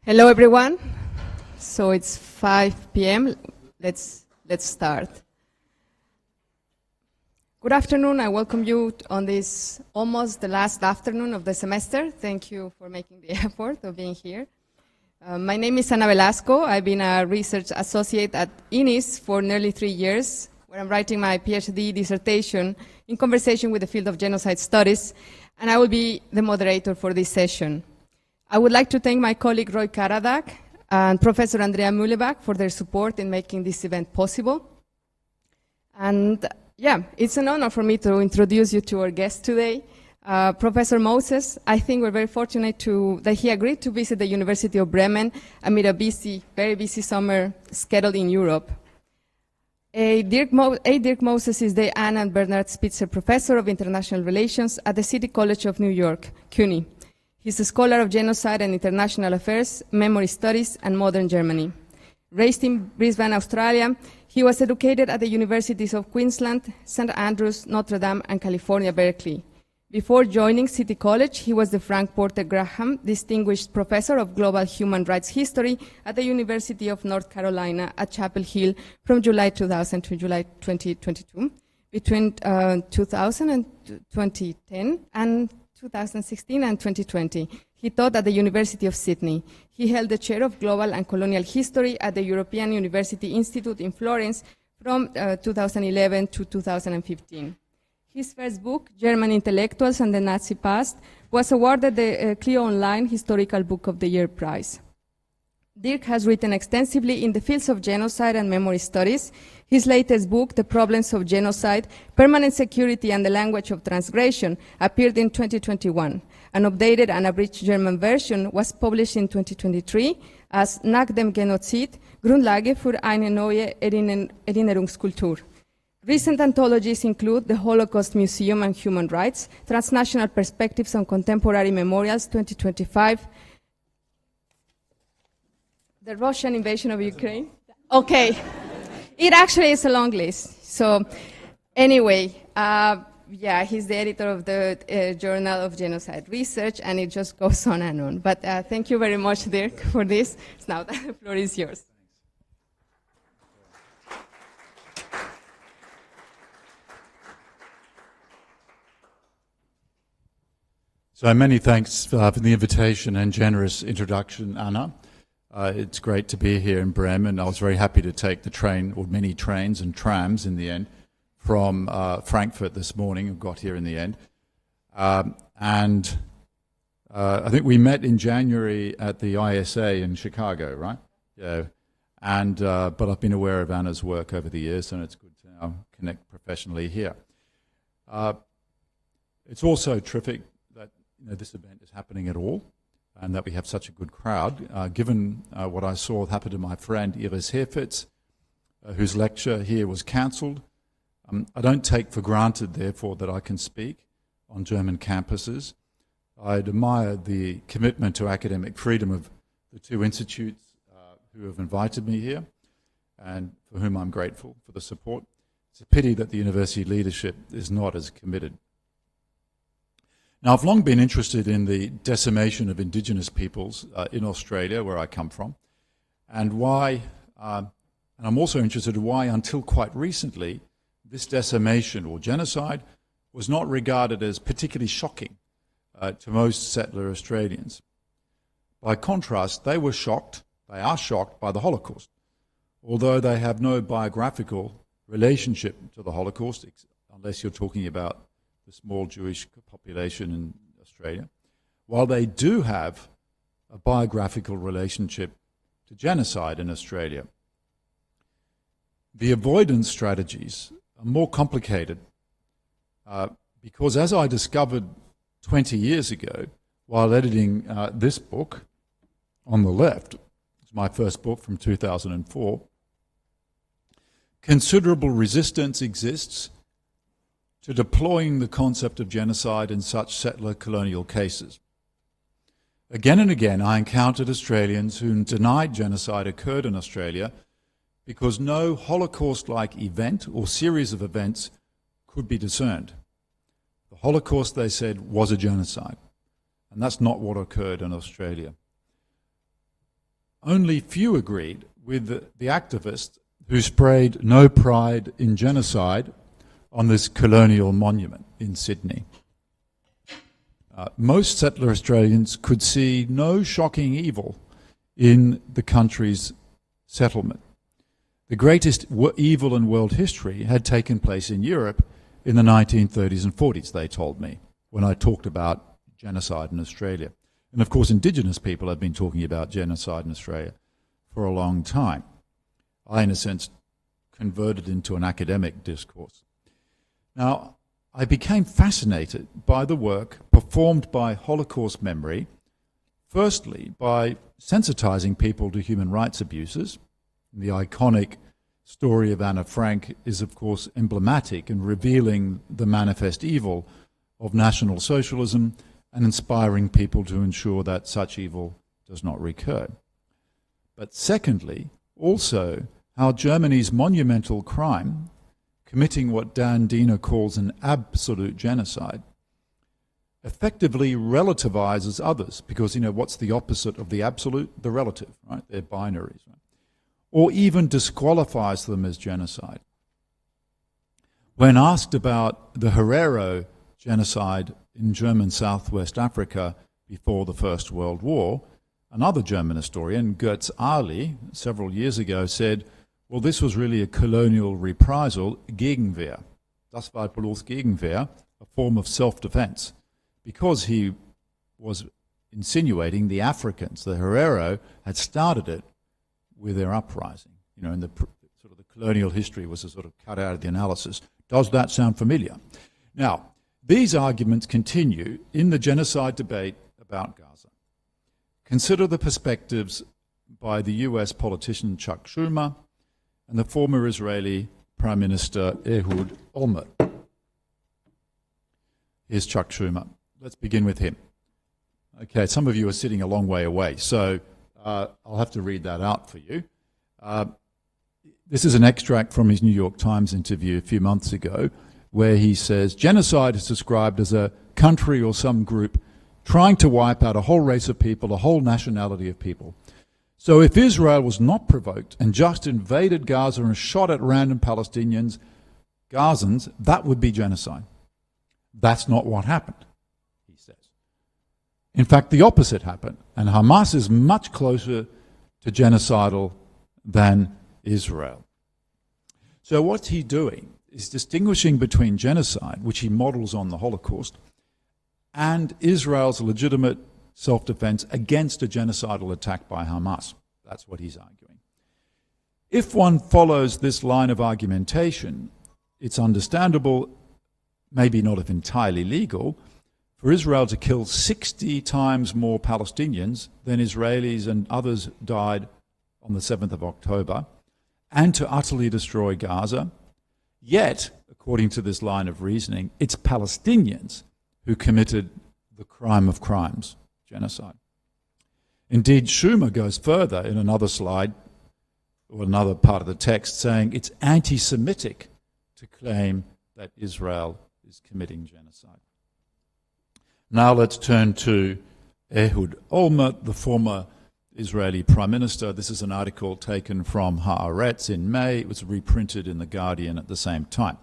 Hello, everyone. So it's 5 p.m. Let's start. Good afternoon. I welcome you on this almost the last afternoon of the semester. Thank you for making the effort of being here. My name is Ana Velasco. I've been a research associate at INIS for nearly 3 years, where I'm writing my PhD dissertation in conversation with the field of genocide studies, and I will be the moderator for this session. I would like to thank my colleague Roy Karadak and Professor Andrea Mühlebach for their support in making this event possible. And yeah, it's an honor for me to introduce you to our guest today, Professor Moses. I think we're very fortunate that he agreed to visit the University of Bremen amid a very busy summer schedule in Europe. Dirk Moses is the Anne and Bernard Spitzer Professor of International Relations at the City College of New York, CUNY. He's a scholar of genocide and international affairs, memory studies, and modern Germany. Raised in Brisbane, Australia, he was educated at the Universities of Queensland, St. Andrews, Notre Dame, and California, Berkeley. Before joining City College, he was the Frank Porter Graham Distinguished Professor of Global Human Rights History at the University of North Carolina at Chapel Hill from July 2000 to July 2022. Between 2000 and 2010 and 2016 and 2020. He taught at the University of Sydney. He held the chair of Global and Colonial History at the European University Institute in Florence from 2011 to 2015. His first book, German Intellectuals and the Nazi Past, was awarded the Clio Online Historical Book of the Year prize. Dirk has written extensively in the fields of genocide and memory studies. His latest book, The Problems of Genocide, Permanent Security and the Language of Transgression, appeared in 2021. An updated and abridged German version was published in 2023 as Nach dem Genozid, Grundlage für eine neue Erinnerungskultur. Recent anthologies include The Holocaust Museum and Human Rights, Transnational Perspectives on Contemporary Memorials 2025, The Russian Invasion of Ukraine. Okay. It actually is a long list. So anyway, yeah, he's the editor of the Journal of Genocide Research, and it just goes on and on. But thank you very much, Dirk, for this. Now the floor is yours. So many thanks for the invitation and generous introduction, Anna. It's great to be here in Bremen. I was very happy to take the train, or many trains and trams in the end, from Frankfurt this morning and got here in the end. I think we met in January at the ISA in Chicago, right? Yeah. But I've been aware of Anna's work over the years, and it's good to now connect professionally here. It's also terrific that this event is happening at all, and that we have such a good crowd, given what I saw happen to my friend Iris Herfitz, whose lecture here was cancelled. I don't take for granted, therefore, that I can speak on German campuses. I admire the commitment to academic freedom of the two institutes who have invited me here, and for whom I'm grateful for the support. It's a pity that the university leadership is not as committed. Now, I've long been interested in the decimation of indigenous peoples in Australia, where I come from, and I'm also interested in why, until quite recently, this decimation or genocide was not regarded as particularly shocking to most settler Australians. By contrast, they are shocked by the Holocaust, although they have no biographical relationship to the Holocaust, unless you're talking about the small Jewish population in Australia, while they do have a biographical relationship to genocide in Australia. The avoidance strategies are more complicated because, as I discovered 20 years ago while editing this book on the left, it's my first book from 2004, considerable resistance exists to deploying the concept of genocide in such settler colonial cases. Again and again, I encountered Australians who denied genocide occurred in Australia because no Holocaust-like event or series of events could be discerned. The Holocaust, they said, was a genocide, and that's not what occurred in Australia. only few agreed with the activists who sprayed "No Pride in Genocide" on this colonial monument in Sydney. Most settler Australians could see no shocking evil in the country's settlement. The greatest evil in world history had taken place in Europe in the 1930s and 40s, they told me, when I talked about genocide in Australia. And of course, Indigenous people have been talking about genocide in Australia for a long time. I, in a sense, converted into an academic discourse. Now, I became fascinated by the work performed by Holocaust memory, firstly by sensitizing people to human rights abuses. The iconic story of Anna Frank is, of course, emblematic in revealing the manifest evil of National Socialism and inspiring people to ensure that such evil does not recur. But secondly, also how Germany's monumental crime, committing what Dan Diener calls an absolute genocide, effectively relativizes others, because, what's the opposite of the absolute? The relative, right? They're binaries, right? Or even disqualifies them as genocide. When asked about the Herero genocide in German Southwest Africa before the First World War, another German historian, Götz Ahli, several years ago said, well, this was really a colonial reprisal, Gegenwehr. Das war bloß Gegenwehr, a form of self-defense, because he was insinuating the Africans, the Herero, had started it with their uprising. And the sort of the colonial history was a sort of cut out of the analysis. Does that sound familiar? Now, these arguments continue in the genocide debate about Gaza. Consider the perspectives by the US politician Chuck Schumer and the former Israeli Prime Minister Ehud Olmert. Here's Chuck Schumer. Let's begin with him. Okay, some of you are sitting a long way away, so I'll have to read that out for you. This is an extract from his New York Times interview a few months ago, where he says, genocide is described as a country or some group trying to wipe out a whole race of people, a whole nationality of people. So if Israel was not provoked and just invaded Gaza and shot at random Palestinians, Gazans, that would be genocide. That's not what happened, he says. In fact, the opposite happened, and Hamas is much closer to genocidal than Israel. So what's he doing is distinguishing between genocide, which he models on the Holocaust, and Israel's legitimate self-defense against a genocidal attack by Hamas. That's what he's arguing. If one follows this line of argumentation, it's understandable, maybe not if entirely legal, for Israel to kill 60 times more Palestinians than Israelis and others died on the 7th of October, and to utterly destroy Gaza. Yet, according to this line of reasoning, it's Palestinians who committed the crime of crimes, genocide. Indeed, Schumer goes further in another slide, or another part of the text, saying it's anti-Semitic to claim that Israel is committing genocide. Now let's turn to Ehud Olmert, the former Israeli Prime Minister. This is an article taken from Haaretz in May. It was reprinted in The Guardian at the same time.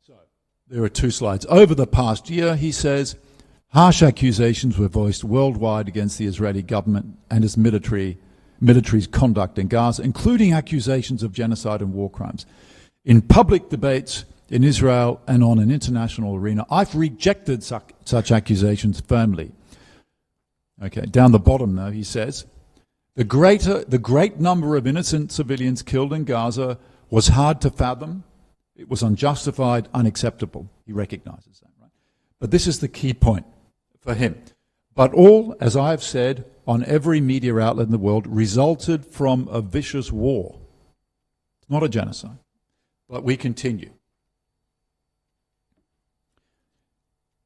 So there are two slides. Over the past year, he says, harsh accusations were voiced worldwide against the Israeli government and its military's conduct in Gaza, including accusations of genocide and war crimes. In public debates in Israel and on an international arena, I've rejected such accusations firmly. Okay, down the bottom now, he says, the great number of innocent civilians killed in Gaza was hard to fathom. It was unjustified, unacceptable. He recognizes that, right? But this is the key point for him. But all, as I have said, on every media outlet in the world, resulted from a vicious war. It's not a genocide. But we continue.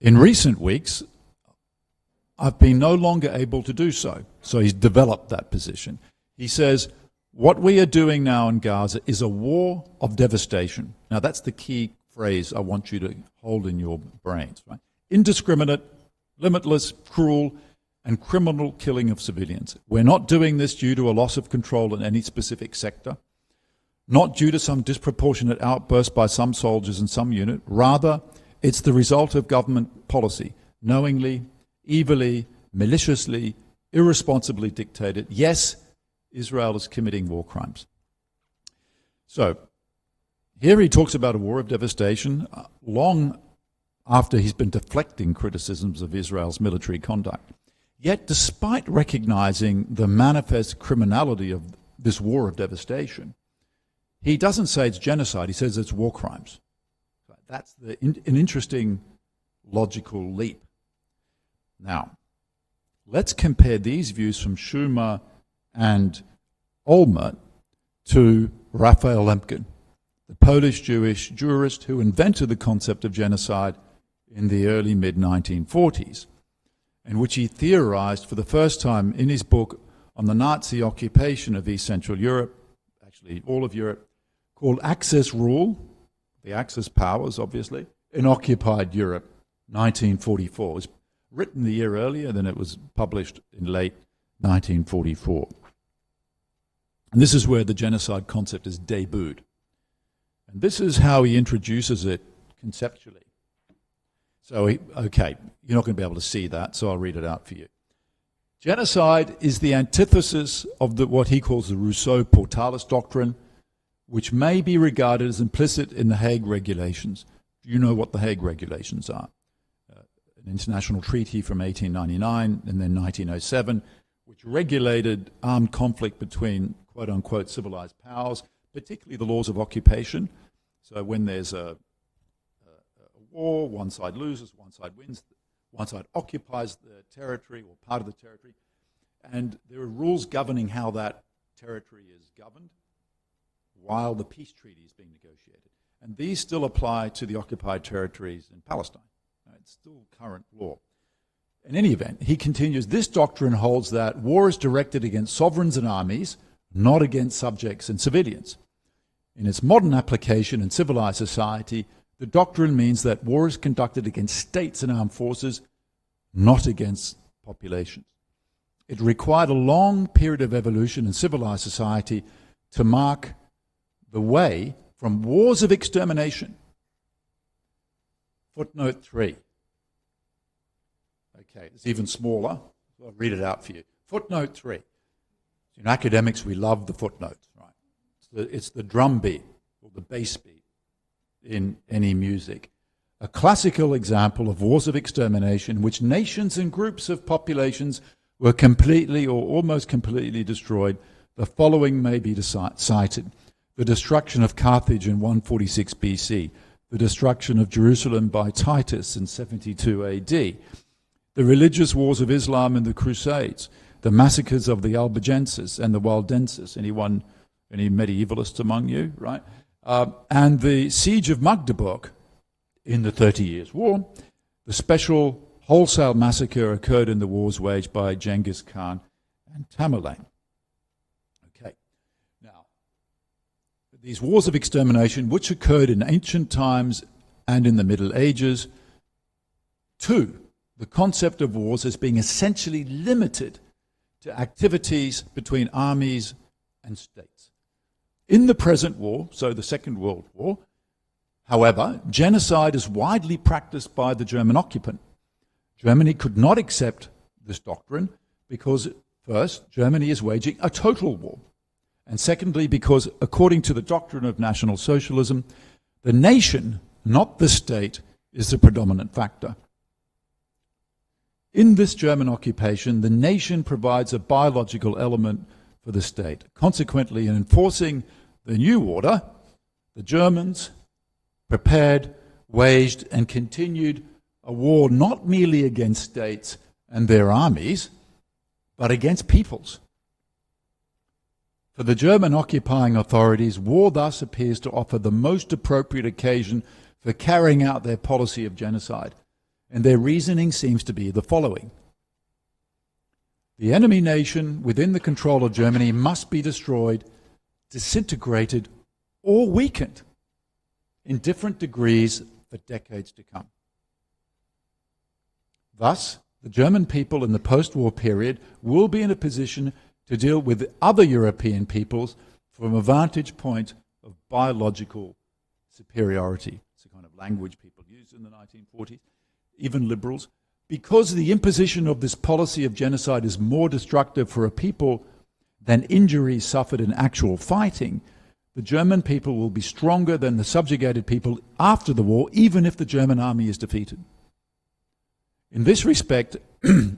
In recent weeks, I've been no longer able to do so. So he's developed that position. He says, what we are doing now in Gaza is a war of devastation. Now that's the key phrase I want you to hold in your brains, right? Indiscriminate, limitless, cruel, and criminal killing of civilians. We're not doing this due to a loss of control in any specific sector, not due to some disproportionate outburst by some soldiers in some unit. Rather, it's the result of government policy, knowingly, evilly, maliciously, irresponsibly dictated. Yes, Israel is committing war crimes. So, here he talks about a war of devastation long after he's been deflecting criticisms of Israel's military conduct. Yet, despite recognizing the manifest criminality of this war of devastation, he doesn't say it's genocide, he says it's war crimes. That's an interesting logical leap. Now, let's compare these views from Schumer and Olmert to Raphael Lemkin, the Polish Jewish jurist who invented the concept of genocide in the early mid-1940s, in which he theorized for the first time in his book on the Nazi occupation of East Central Europe, actually all of Europe, called Axis Rule, the Axis powers, obviously, in occupied Europe, 1944. It was written the year earlier than it was published in late 1944. And this is where the genocide concept is debuted. And this is how he introduces it conceptually. So, okay, you're not going to be able to see that, so I'll read it out for you. Genocide is the antithesis of what he calls the Rousseau-Portalis doctrine, which may be regarded as implicit in the Hague Regulations. You know what the Hague Regulations are. An international treaty from 1899 and then 1907, which regulated armed conflict between quote-unquote civilized powers, particularly the laws of occupation. So when there's a war, one side loses, one side wins, one side occupies the territory or part of the territory, and there are rules governing how that territory is governed while the peace treaty is being negotiated. And these still apply to the occupied territories in Palestine. It's still current law. In any event, he continues, this doctrine holds that war is directed against sovereigns and armies, not against subjects and civilians. In its modern application in civilized society, the doctrine means that war is conducted against states and armed forces, not against populations. It required a long period of evolution in civilized society to mark the way from wars of extermination. Footnote 3. Okay, it's even smaller. I'll read it out for you. Footnote 3. In academics, we love the footnotes, right? It's the drum beat or the bass beat in any music. A classical example of wars of extermination in which nations and groups of populations were completely or almost completely destroyed. The following may be cited. The destruction of Carthage in 146 BC, the destruction of Jerusalem by Titus in 72 AD, the religious wars of Islam in the Crusades, the massacres of the Albigenses and the Waldenses, any medievalists among you, right? And the siege of Magdeburg in the 30 Years' War. The special wholesale massacre occurred in the wars waged by Genghis Khan and Tamerlane. Okay, now, these wars of extermination, which occurred in ancient times and in the Middle Ages, two, the concept of wars as being essentially limited to activities between armies and states. In the present war, so the Second World War, however, genocide is widely practiced by the German occupant. Germany could not accept this doctrine because, first, Germany is waging a total war, and secondly, because, according to the doctrine of National Socialism, the nation, not the state, is the predominant factor. In this German occupation, the nation provides a biological element for the state. Consequently, in enforcing the new order, the Germans prepared, waged, and continued a war not merely against states and their armies, but against peoples. For the German occupying authorities, war thus appears to offer the most appropriate occasion for carrying out their policy of genocide. And their reasoning seems to be the following. The enemy nation within the control of Germany must be destroyed, disintegrated, or weakened in different degrees for decades to come. Thus, the German people in the post-war period will be in a position to deal with other European peoples from a vantage point of biological superiority. It's a kind of language people used in the 1940s, even liberals. Because the imposition of this policy of genocide is more destructive for a people than injuries suffered in actual fighting, the German people will be stronger than the subjugated people after the war, even if the German army is defeated. In this respect,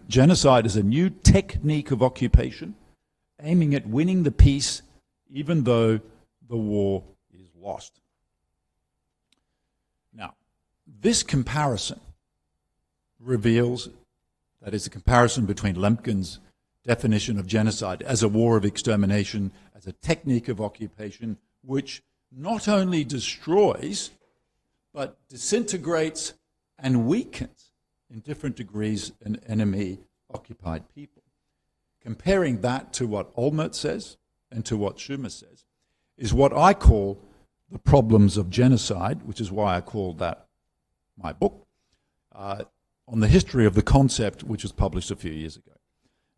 genocide is a new technique of occupation, aiming at winning the peace, even though the war is lost. Now, this comparison reveals, that is, the comparison between Lemkin's definition of genocide as a war of extermination, as a technique of occupation, which not only destroys, but disintegrates and weakens in different degrees an enemy-occupied people. Comparing that to what Olmert says and to what Schumer says is what I call the problems of genocide, which is why I called that my book, on the history of the concept, which was published a few years ago.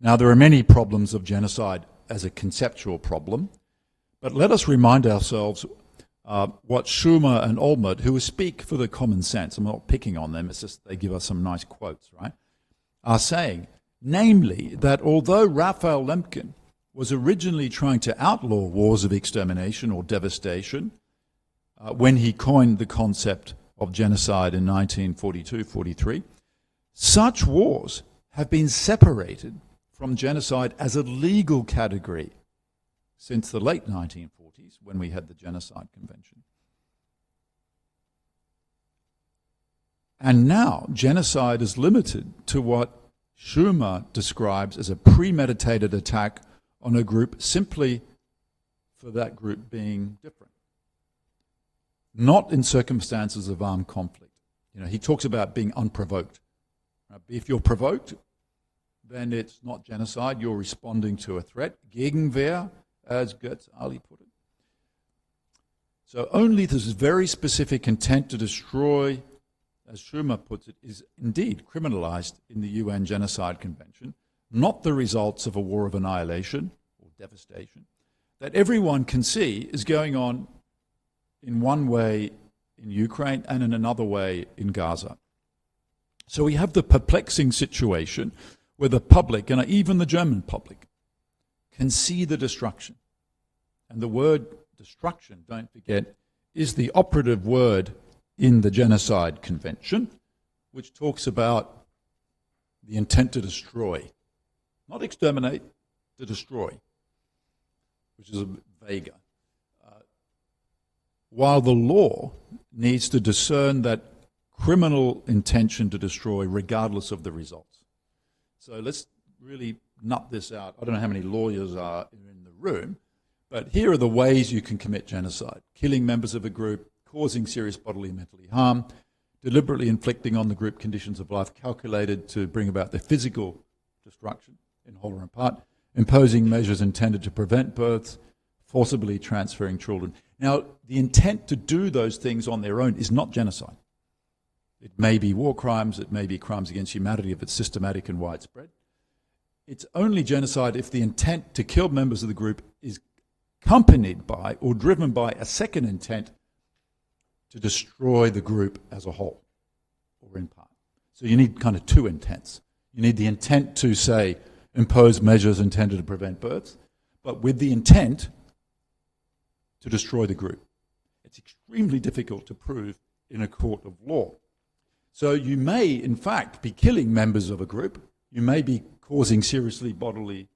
Now, there are many problems of genocide as a conceptual problem, but let us remind ourselves what Schumer and Olmert, who speak for the common sense, I'm not picking on them, it's just they give us some nice quotes, right, are saying, namely, that although Raphael Lemkin was originally trying to outlaw wars of extermination or devastation, when he coined the concept of genocide in 1942-43, such wars have been separated from genocide as a legal category since the late 1940s, when we had the Genocide Convention. And now, genocide is limited to what Schumer describes as a premeditated attack on a group simply for that group being different, not in circumstances of armed conflict. You know, he talks about being unprovoked. If you're provoked, then it's not genocide. You're responding to a threat. Gegenwehr, as Götz Ali put it. So only this very specific intent to destroy, as Schumer puts it, is indeed criminalized in the UN Genocide Convention, not the results of a war of annihilation or devastation, that everyone can see is going on in one way in Ukraine and in another way in Gaza. So we have the perplexing situation where the public, and even the German public, can see the destruction. And the word destruction, don't forget, is the operative word in the Genocide Convention, which talks about the intent to destroy. Not exterminate, to destroy, which is a bit vaguer. While the law needs to discern that criminal intention to destroy regardless of the results. So let's really nut this out. I don't know how many lawyers are in the room, but here are the ways you can commit genocide. Killing members of a group, causing serious bodily and mentally harm, deliberately inflicting on the group conditions of life calculated to bring about their physical destruction in whole or in part, imposing measures intended to prevent births, forcibly transferring children. Now, the intent to do those things on their own is not genocide. It may be war crimes, it may be crimes against humanity if it's systematic and widespread. It's only genocide if the intent to kill members of the group is accompanied by or driven by a second intent to destroy the group as a whole or in part. So you need kind of two intents. You need the intent to, say, impose measures intended to prevent births, but with the intent to destroy the group. It's extremely difficult to prove in a court of law. So you may, in fact, be killing members of a group. You may be causing seriously bodily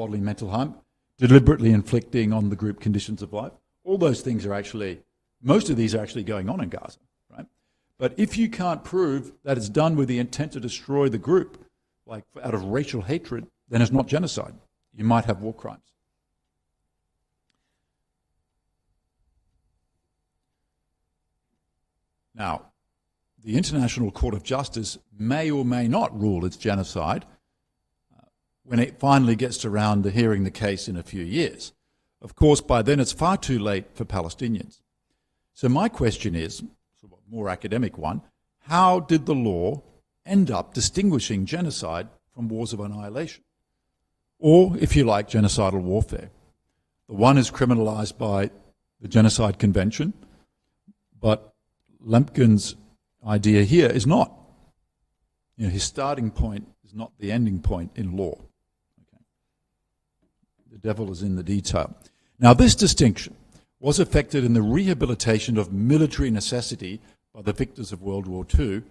mental harm, deliberately inflicting on the group conditions of life. All those things are actually, most of these are actually going on in Gaza, right? But if you can't prove that it's done with the intent to destroy the group, like out of racial hatred, then it's not genocide. You might have war crimes. Now, the International Court of Justice may or may not rule it's genocide when it finally gets around to hearing the case in a few years. Of course, by then it's far too late for Palestinians. So my question is, sort of a more academic one, how did the law end up distinguishing genocide from wars of annihilation, or, if you like, genocidal warfare. The one is criminalized by the Genocide Convention, but Lemkin's idea here is not. His starting point is not the ending point in law. Okay. The devil is in the detail. Now, this distinction was effected in the rehabilitation of military necessity by the victors of World War II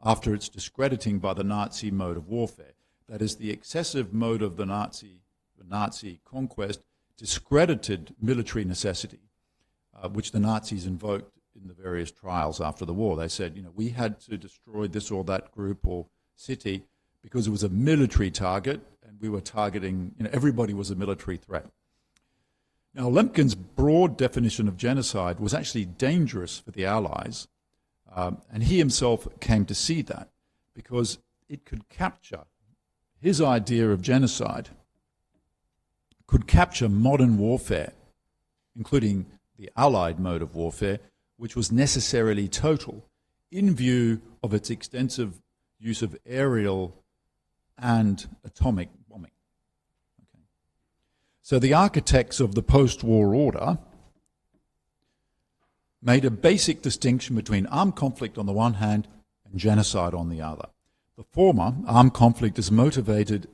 after its discrediting by the Nazi mode of warfare. That is, the excessive mode of the Nazi conquest discredited military necessity, which the Nazis invoked in the various trials after the war. They said, we had to destroy this or that group or city because it was a military target, and we were targeting, everybody was a military threat. Now, Lemkin's broad definition of genocide was actually dangerous for the Allies, and he himself came to see that because it could capture, his idea of genocide could capture modern warfare, including the Allied mode of warfare, which was necessarily total, in view of its extensive use of aerial and atomic bombing. Okay. So the architects of the post-war order made a basic distinction between armed conflict on the one hand and genocide on the other. The former, armed conflict, is motivated,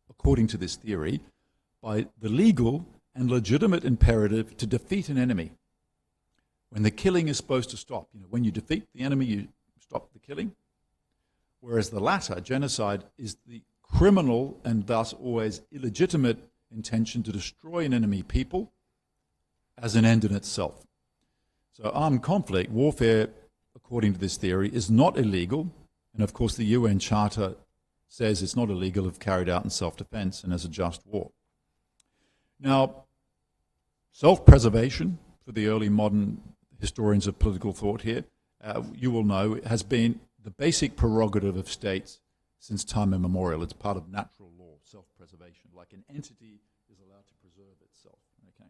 according to this theory, by the legal and legitimate imperative to defeat an enemy. When the killing is supposed to stop. When you defeat the enemy, you stop the killing. Whereas the latter, genocide, is the criminal and thus always illegitimate intention to destroy an enemy people as an end in itself. So armed conflict, warfare, according to this theory, is not illegal. And of course the UN Charter says it's not illegal if carried out in self-defense and as a just war. Now, self-preservation, for the early modern historians of political thought here, you will know, has been the basic prerogative of states since time immemorial. It's part of natural law, self-preservation, like an entity is allowed to preserve itself, okay?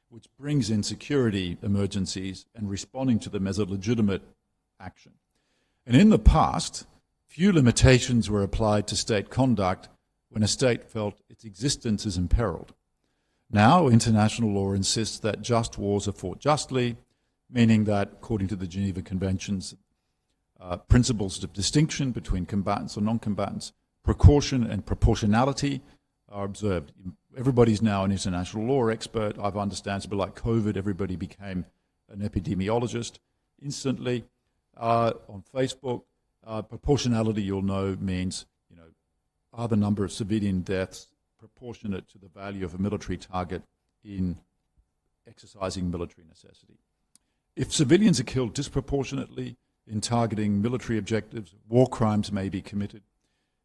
Which brings in security emergencies and responding to them as a legitimate action. And in the past, few limitations were applied to state conduct when a state felt its existence is imperiled. Now, international law insists that just wars are fought justly, meaning that, according to the Geneva Conventions, principles of distinction between combatants or non-combatants, precaution and proportionality are observed. Everybody's now an international law expert. I've understand it's a bit like COVID. Everybody became an epidemiologist instantly. On Facebook, proportionality, you'll know, means, are the number of civilian deaths proportionate to the value of a military target in exercising military necessity. If civilians are killed disproportionately in targeting military objectives, war crimes may be committed.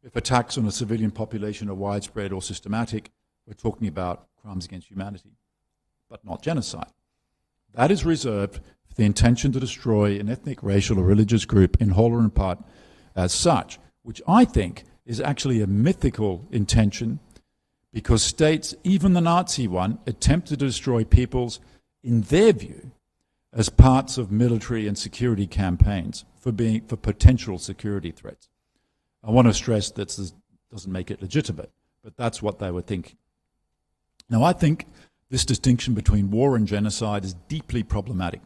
If attacks on a civilian population are widespread or systematic, we're talking about crimes against humanity, but not genocide. That is reserved for the intention to destroy an ethnic, racial, or religious group in whole or in part as such, which I think is actually a mythical intention, because states, even the Nazi one, attempted to destroy peoples, in their view, as parts of military and security campaigns for potential security threats. I want to stress that this doesn't make it legitimate, but that's what they were thinking. Now, I think this distinction between war and genocide is deeply problematic.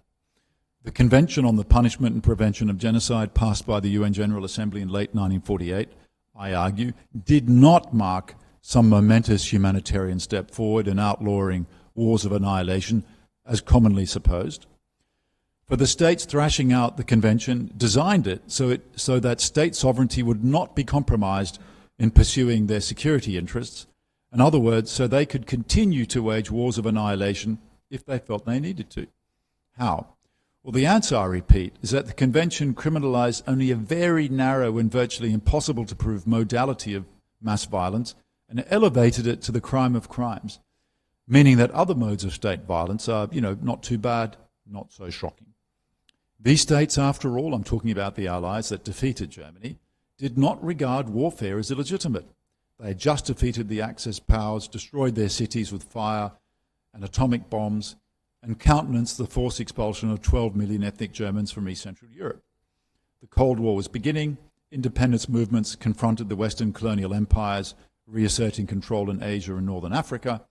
The Convention on the Punishment and Prevention of Genocide, passed by the UN General Assembly in late 1948, I argue, did not mark some momentous humanitarian step forward in outlawing wars of annihilation, as commonly supposed. For the states thrashing out the convention designed it so that state sovereignty would not be compromised in pursuing their security interests. In other words, so they could continue to wage wars of annihilation if they felt they needed to. How? Well, the answer, I repeat, is that the convention criminalized only a very narrow and virtually impossible to prove modality of mass violence, and elevated it to the crime of crimes, meaning that other modes of state violence are, not too bad, not so shocking. These states, after all, I'm talking about the Allies that defeated Germany, did not regard warfare as illegitimate. They had just defeated the Axis powers, destroyed their cities with fire and atomic bombs, and countenanced the forced expulsion of 12 million ethnic Germans from East Central Europe. The Cold War was beginning. independence movements confronted the Western colonial empires, reasserting control in Asia and Northern Africa.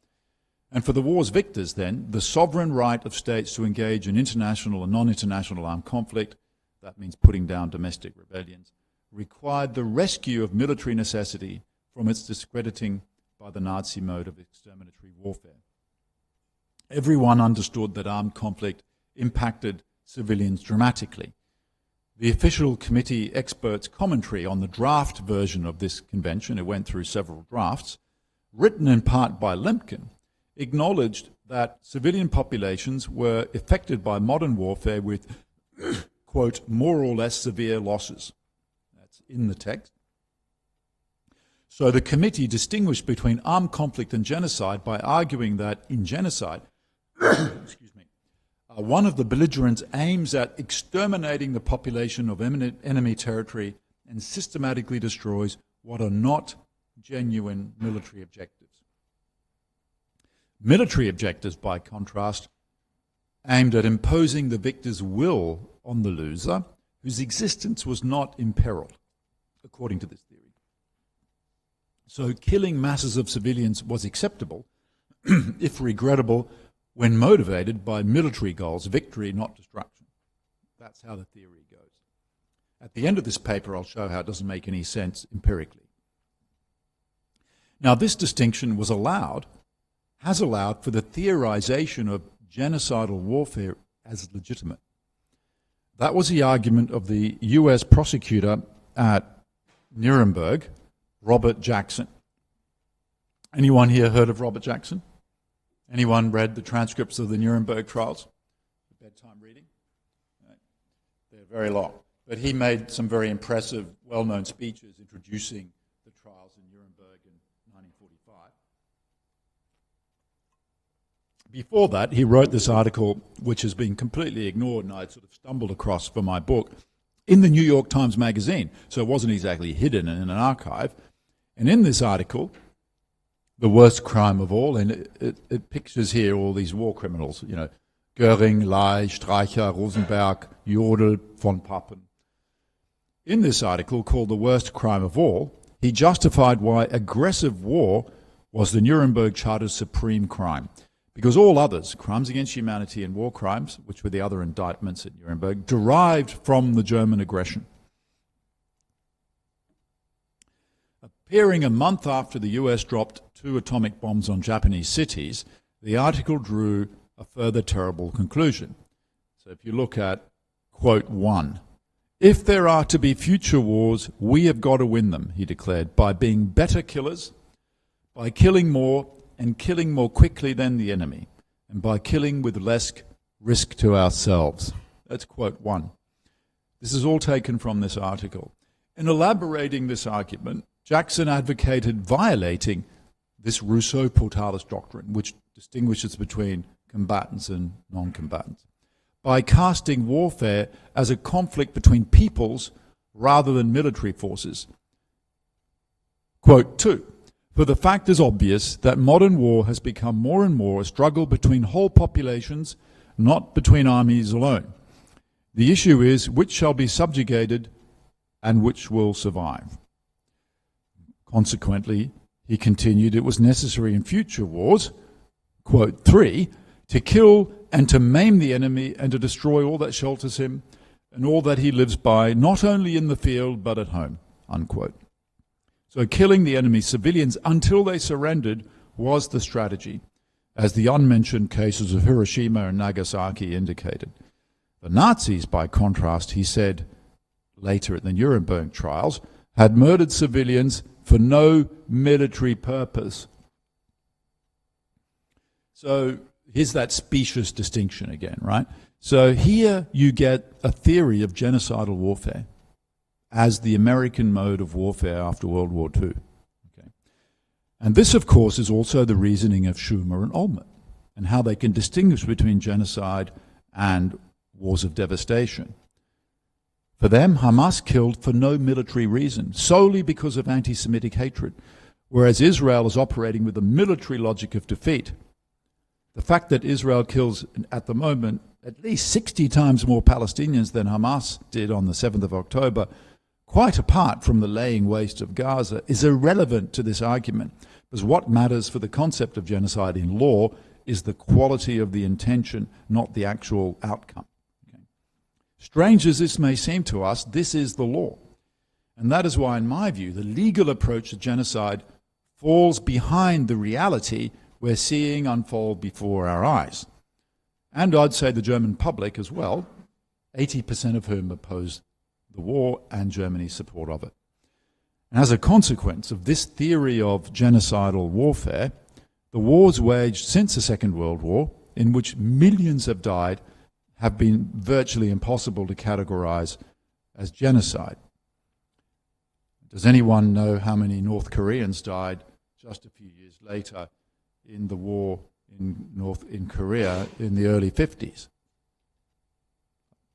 And for the war's victors, then, the sovereign right of states to engage in international and non-international armed conflict, that means putting down domestic rebellions, required the rescue of military necessity from its discrediting by the Nazi mode of exterminatory warfare. Everyone understood that armed conflict impacted civilians dramatically. The official committee experts' commentary on the draft version of this convention, it went through several drafts, written in part by Lemkin, acknowledged that civilian populations were affected by modern warfare with, quote, more or less severe losses. That's in the text. So the committee distinguished between armed conflict and genocide by arguing that in genocide, excuse me, one of the belligerents aims at exterminating the population of enemy territory and systematically destroys what are not genuine military objectives. Military objectives, by contrast, aimed at imposing the victor's will on the loser, whose existence was not imperiled, according to this theory. So killing masses of civilians was acceptable, if regrettable, when motivated by military goals, victory, not destruction. That's how the theory goes. At the end of this paper, I'll show how it doesn't make any sense empirically. Now, this distinction has allowed for the theorization of genocidal warfare as legitimate. That was the argument of the US prosecutor at Nuremberg, Robert Jackson. Anyone here heard of Robert Jackson? Anyone read the transcripts of the Nuremberg trials? Bedtime reading? Right. They're very long. But he made some very impressive, well-known speeches introducing the trials in Nuremberg in 1945. Before that, he wrote this article, which has been completely ignored, and I sort of stumbled across for my book, in the New York Times Magazine. So it wasn't exactly hidden in an archive. And in this article, the worst crime of all, and it pictures here all these war criminals, you know, Göring, Ley, Streicher, Rosenberg, Jodl, von Papen. In this article, called The Worst Crime of All, he justified why aggressive war was the Nuremberg Charter's supreme crime. Because all others, crimes against humanity and war crimes, which were the other indictments at Nuremberg, derived from the German aggression. Appearing a month after the US dropped 2 atomic bombs on Japanese cities, the article drew a further terrible conclusion. So if you look at quote 1, if there are to be future wars, we have got to win them, he declared, by being better killers, by killing more and killing more quickly than the enemy, and by killing with less risk to ourselves. That's quote 1. This is all taken from this article. In elaborating this argument, Jackson advocated violating this Rousseau Portalis doctrine, which distinguishes between combatants and non-combatants, by casting warfare as a conflict between peoples rather than military forces. Quote 2, for the fact is obvious that modern war has become more and more a struggle between whole populations, not between armies alone. The issue is which shall be subjugated and which will survive. Consequently, he continued, it was necessary in future wars, quote 3, to kill and to maim the enemy and to destroy all that shelters him and all that he lives by, not only in the field but at home, unquote. So killing the enemy's civilians until they surrendered was the strategy, as the unmentioned cases of Hiroshima and Nagasaki indicated. The Nazis, by contrast, he said later at the Nuremberg trials, had murdered civilians for no military purpose. So here's that specious distinction again, right? So here you get a theory of genocidal warfare as the American mode of warfare after World War II. Okay. And this, of course, is also the reasoning of Schumer and Olmert and how they can distinguish between genocide and wars of devastation. For them, Hamas killed for no military reason, solely because of anti-Semitic hatred, whereas Israel is operating with the military logic of defeat. The fact that Israel kills, at the moment, at least 60 times more Palestinians than Hamas did on the 7th of October quite apart from the laying waste of Gaza, is irrelevant to this argument, because what matters for the concept of genocide in law is the quality of the intention, not the actual outcome. Okay. Strange as this may seem to us, this is the law. And that is why, in my view, the legal approach to genocide falls behind the reality we're seeing unfold before our eyes. And I'd say the German public as well, 80% of whom oppose the war and Germany's support of it. And as a consequence of this theory of genocidal warfare, the wars waged since the Second World War, in which millions have died, have been virtually impossible to categorize as genocide. Does anyone know how many North Koreans died just a few years later in the war in Korea in the early 50s?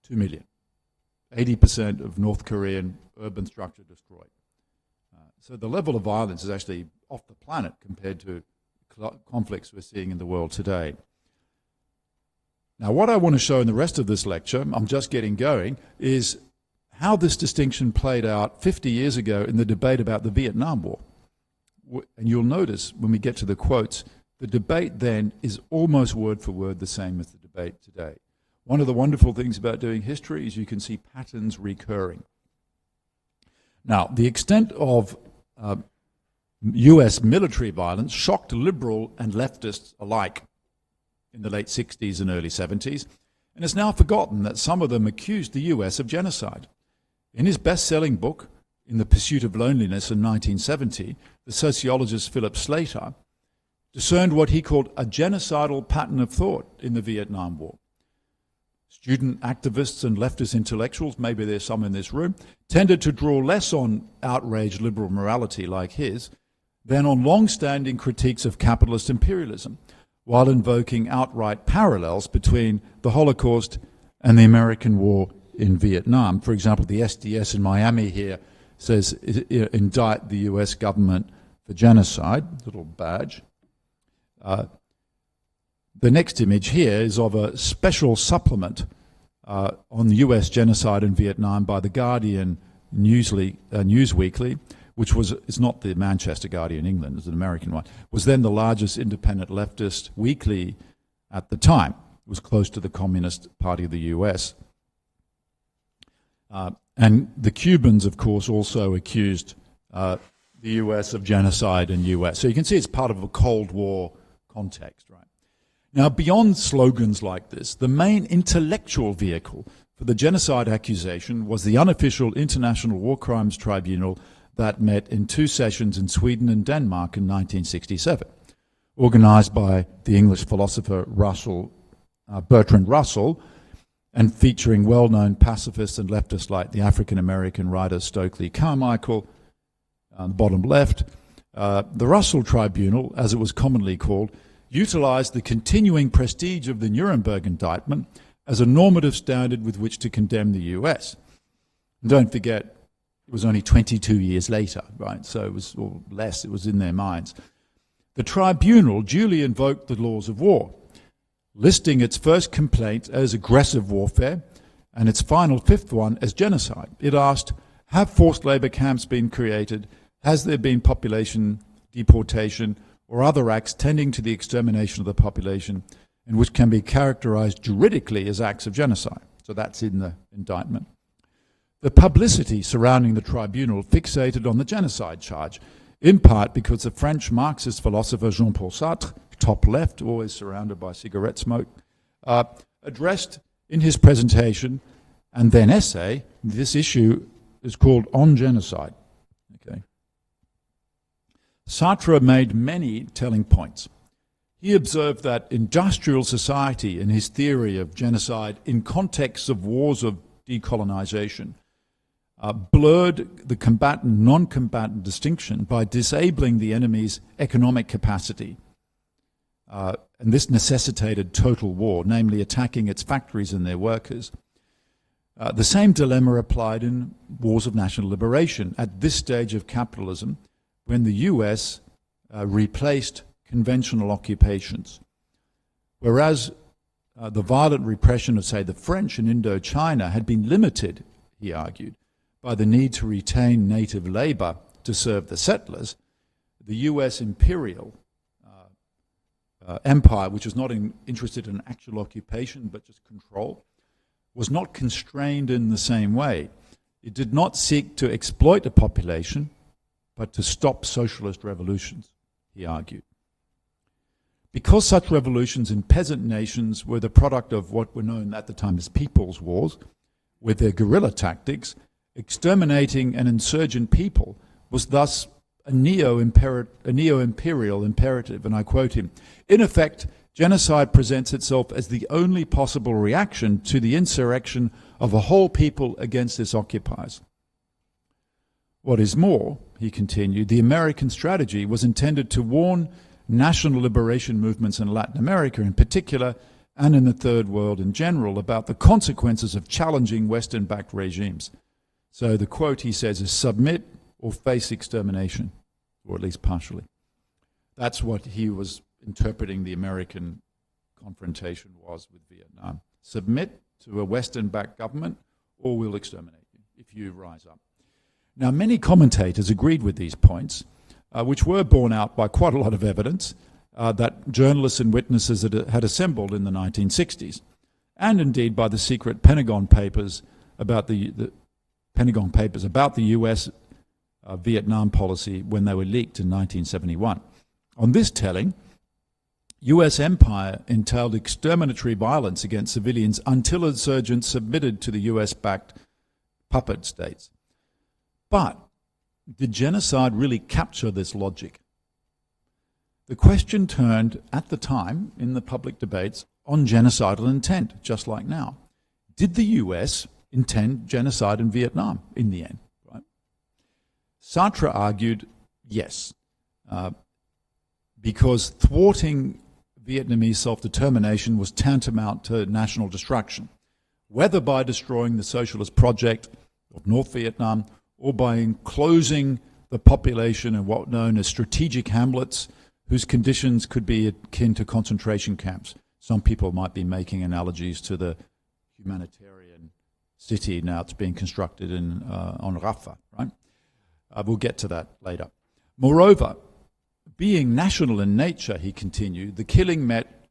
2 million. 80% of North Korean urban structure destroyed. So the level of violence is actually off the planet compared to conflicts we're seeing in the world today. Now, what I want to show in the rest of this lecture, I'm just getting going, is how this distinction played out 50 years ago in the debate about the Vietnam War. And you'll notice when we get to the quotes, the debate then is almost word for word the same as the debate today. One of the wonderful things about doing history is you can see patterns recurring. Now, the extent of US military violence shocked liberal and leftists alike in the late 60s and early 70s, and it's now forgotten that some of them accused the US of genocide. In his best-selling book, In the Pursuit of Loneliness in 1970, the sociologist Philip Slater discerned what he called a genocidal pattern of thought in the Vietnam War. Student activists and leftist intellectuals, maybe there's some in this room, tended to draw less on outraged liberal morality like his than on long-standing critiques of capitalist imperialism, while invoking outright parallels between the Holocaust and the American war in Vietnam. For example, the SDS in Miami here says, indict the US government for genocide, little badge. The next image here is of a special supplement on the US genocide in Vietnam by the Guardian Newsweekly, which is not the Manchester Guardian, England, it's an American one, was then the largest independent leftist weekly at the time. It was close to the Communist Party of the US. And the Cubans, of course, also accused the US of genocide in US. So you can see it's part of a Cold War context, right? Now, beyond slogans like this, the main intellectual vehicle for the genocide accusation was the unofficial International War Crimes Tribunal that met in 2 sessions in Sweden and Denmark in 1967, organized by the English philosopher Bertrand Russell, and featuring well-known pacifists and leftists like the African-American writer Stokely Carmichael, on the bottom left. The Russell Tribunal, as it was commonly called, utilized the continuing prestige of the Nuremberg indictment as a normative standard with which to condemn the US. And don't forget, it was only 22 years later, right? So it was, or less, it was in their minds. The tribunal duly invoked the laws of war, listing its first complaint as aggressive warfare and its final 5th one as genocide. It asked, have forced labor camps been created? Has there been population deportation or other acts tending to the extermination of the population and which can be characterized juridically as acts of genocide? So that's in the indictment. The publicity surrounding the tribunal fixated on the genocide charge, in part because the French Marxist philosopher Jean-Paul Sartre, top left, always surrounded by cigarette smoke, addressed in his presentation and then essay, this issue is called On Genocide. Okay. Sartre made many telling points. He observed that industrial society, in his theory of genocide in contexts of wars of decolonization, blurred the combatant, non-combatant distinction by disabling the enemy's economic capacity. And this necessitated total war, namely attacking its factories and their workers. The same dilemma applied in wars of national liberation at this stage of capitalism, when the US replaced conventional occupations. Whereas the violent repression of, say, the French in Indochina had been limited, he argued, by the need to retain native labor to serve the settlers, the US imperial empire, which was not interested in actual occupation but just control, was not constrained in the same way. It did not seek to exploit the population, but to stop socialist revolutions, he argued. Because such revolutions in peasant nations were the product of what were known at the time as people's wars, with their guerrilla tactics, exterminating an insurgent people was thus a neo-imperial imperative, and I quote him, "In effect, genocide presents itself as the only possible reaction to the insurrection of a whole people against its occupiers." What is more, he continued, the American strategy was intended to warn national liberation movements in Latin America in particular, and in the Third World in general, about the consequences of challenging Western-backed regimes. So the quote, he says, is submit or face extermination, or at least partially. That's what he was interpreting the American confrontation was with Vietnam. Submit to a Western-backed government, or we'll exterminate you if you rise up. Now, many commentators agreed with these points, which were borne out by quite a lot of evidence that journalists and witnesses had assembled in the 1960s, and indeed by the secret Pentagon papers about the U.S. Vietnam policy when they were leaked in 1971. On this telling, U.S. empire entailed exterminatory violence against civilians until insurgents submitted to the U.S.-backed puppet states. But did genocide really capture this logic? The question turned, at the time, in the public debates, on genocidal intent, just like now. Did the US intend genocide in Vietnam in the end? Right? Sartre argued yes, because thwarting Vietnamese self-determination was tantamount to national destruction, whether by destroying the socialist project of North Vietnam or by enclosing the population in what known as strategic hamlets, whose conditions could be akin to concentration camps. Some people might be making analogies to the humanitarian city now it's being constructed on Rafah, right? We'll get to that later. Moreover, being national in nature, he continued, the killing met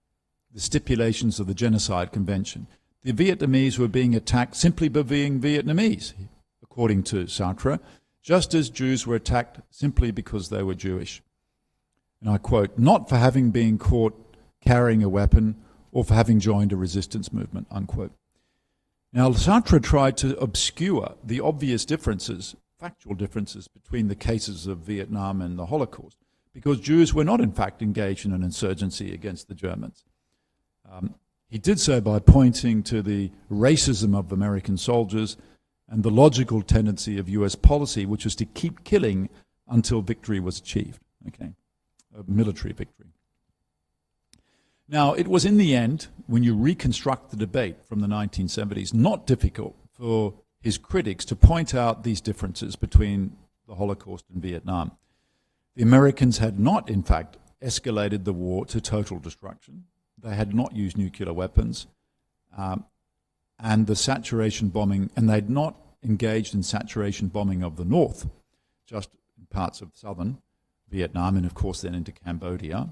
the stipulations of the Genocide Convention. The Vietnamese were being attacked simply by being Vietnamese, according to Sartre, just as Jews were attacked simply because they were Jewish. And I quote, not for having been caught carrying a weapon or for having joined a resistance movement, unquote. Now, Sartre tried to obscure the obvious differences, factual differences, between the cases of Vietnam and the Holocaust, because Jews were not, in fact, engaged in an insurgency against the Germans. He did so by pointing to the racism of American soldiers and the logical tendency of US policy, which was to keep killing until victory was achieved, okay? A military victory. Now, it was in the end, when you reconstruct the debate from the 1970s, not difficult for his critics to point out these differences between the Holocaust and Vietnam. The Americans had not, in fact, escalated the war to total destruction. They had not used nuclear weapons, and the saturation bombing, and they'd not engaged in saturation bombing of the North, just in parts of southern Vietnam, and of course then into Cambodia,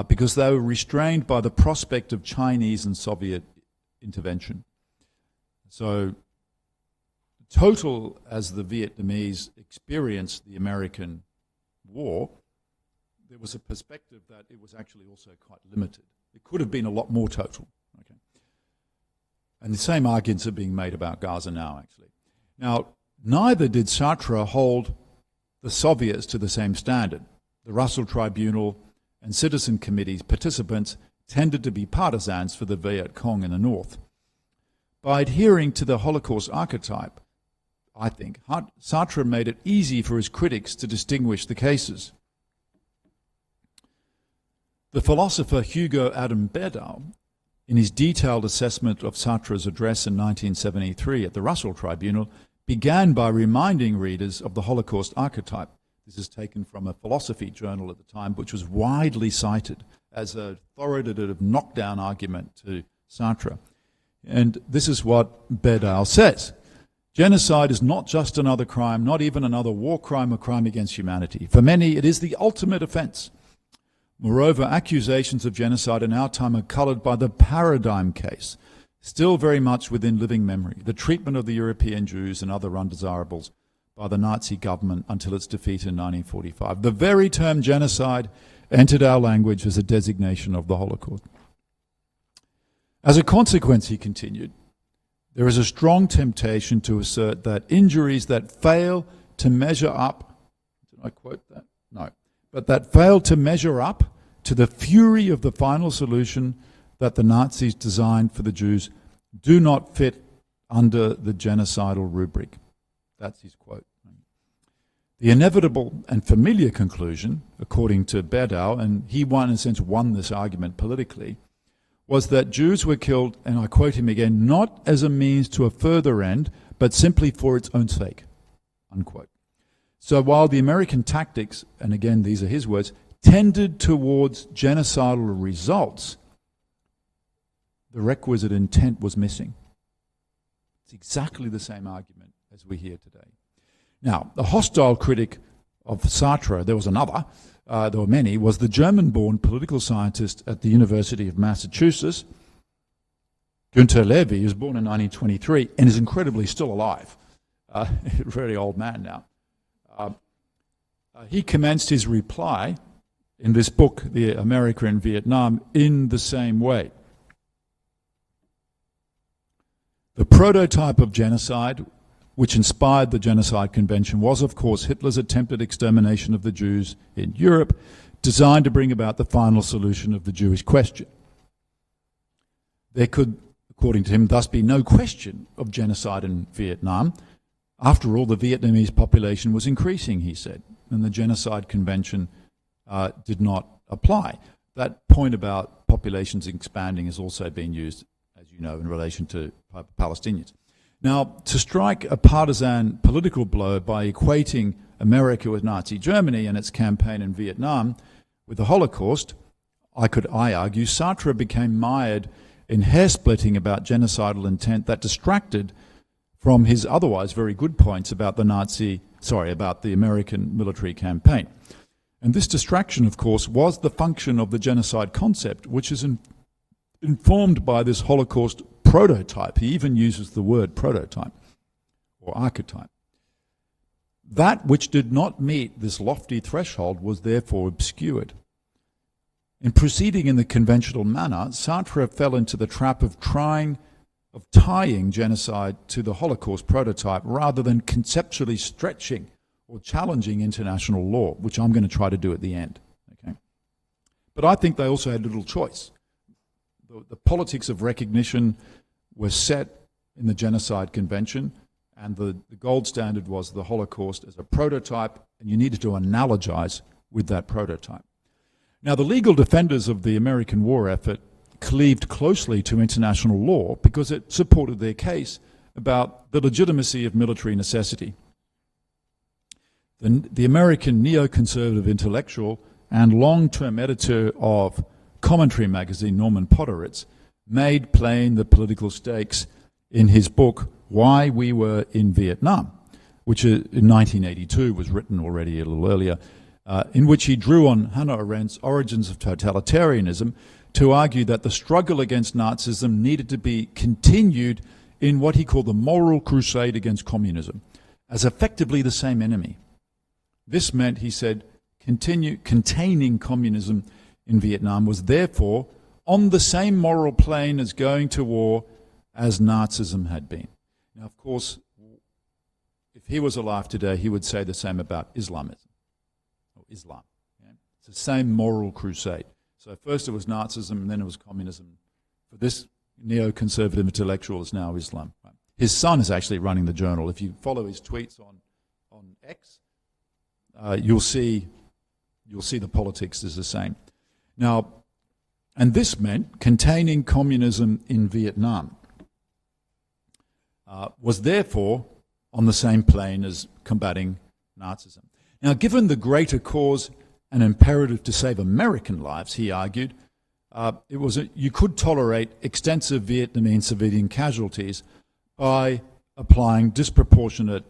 because they were restrained by the prospect of Chinese and Soviet intervention. So, total as the Vietnamese experienced the American war, there was a perspective that it was actually also quite limited. It could have been a lot more total. Okay? And the same arguments are being made about Gaza now, actually. Now, neither did Sartre hold the Soviets to the same standard. The Russell Tribunal and citizen committees participants tended to be partisans for the Viet Cong in the North. By adhering to the Holocaust archetype, I think, Sartre made it easy for his critics to distinguish the cases. The philosopher Hugo Adam Berdow, in his detailed assessment of Sartre's address in 1973 at the Russell Tribunal, began by reminding readers of the Holocaust archetype. This is taken from a philosophy journal at the time, which was widely cited as a authoritative knockdown argument to Sartre. And this is what Berdow says. Genocide is not just another crime, not even another war crime or crime against humanity. For many, it is the ultimate offence. Moreover, accusations of genocide in our time are coloured by the paradigm case, still very much within living memory, the treatment of the European Jews and other undesirables by the Nazi government until its defeat in 1945. The very term genocide entered our language as a designation of the Holocaust. As a consequence, he continued, there is a strong temptation to assert that injuries that fail to measure up, did I quote that? No. But that fail to measure up to the fury of the final solution that the Nazis designed for the Jews do not fit under the genocidal rubric. That's his quote. The inevitable and familiar conclusion, according to Berdow, and he in a sense won this argument politically, was that Jews were killed, and I quote him again, not as a means to a further end, but simply for its own sake, unquote. So while the American tactics, and again these are his words, tended towards genocidal results, the requisite intent was missing. It's exactly the same argument as we hear today. Now, the hostile critic of Sartre, there was another, there were many, was the German-born political scientist at the University of Massachusetts, Günter Levy, who was born in 1923 and is incredibly still alive. A very old man now. He commenced his reply in this book, The America in Vietnam, in the same way. The prototype of genocide, which inspired the Genocide Convention, was, of course, Hitler's attempted extermination of the Jews in Europe, designed to bring about the final solution of the Jewish question. There could, according to him, thus be no question of genocide in Vietnam. After all, the Vietnamese population was increasing, he said, and the Genocide Convention did not apply. That point about populations expanding has also been used, as you know, in relation to Palestinians. Now, to strike a partisan political blow by equating America with Nazi Germany and its campaign in Vietnam with the Holocaust, I argue, Sartre became mired in hair-splitting about genocidal intent that distracted from his otherwise very good points about about the American military campaign. And this distraction, of course, was the function of the genocide concept, which is informed by this Holocaust prototype. He even uses the word prototype or archetype. That which did not meet this lofty threshold was therefore obscured. In proceeding in the conventional manner, Sartre fell into the trap of tying genocide to the Holocaust prototype rather than conceptually stretching or challenging international law, which I'm going to try to do at the end. Okay? But I think they also had little choice. The politics of recognition were set in the Genocide Convention, and the gold standard was the Holocaust as a prototype, and you needed to analogize with that prototype. Now, the legal defenders of the American war effort cleaved closely to international law because it supported their case about the legitimacy of military necessity. The American neoconservative intellectual and long-term editor of Commentary magazine, Norman Podhoretz, made plain the political stakes in his book, Why We Were in Vietnam, which in 1982 was written already a little earlier, in which he drew on Hannah Arendt's Origins of Totalitarianism to argue that the struggle against Nazism needed to be continued in what he called the moral crusade against communism, as effectively the same enemy. This meant, he said, containing communism in Vietnam was therefore on the same moral plane as going to war as Nazism had been. Now, of course, if he was alive today, he would say the same about Islamism, or Islam. Yeah? It's the same moral crusade. So first it was Nazism, and then it was communism. For this neoconservative intellectual, it's now Islam. Right? His son is actually running the journal. If you follow his tweets on X, you'll see the politics is the same. Now, and this meant containing communism in Vietnam was therefore on the same plane as combating Nazism. Now, given the greater cause and imperative to save American lives, he argued, you could tolerate extensive Vietnamese civilian casualties by applying disproportionate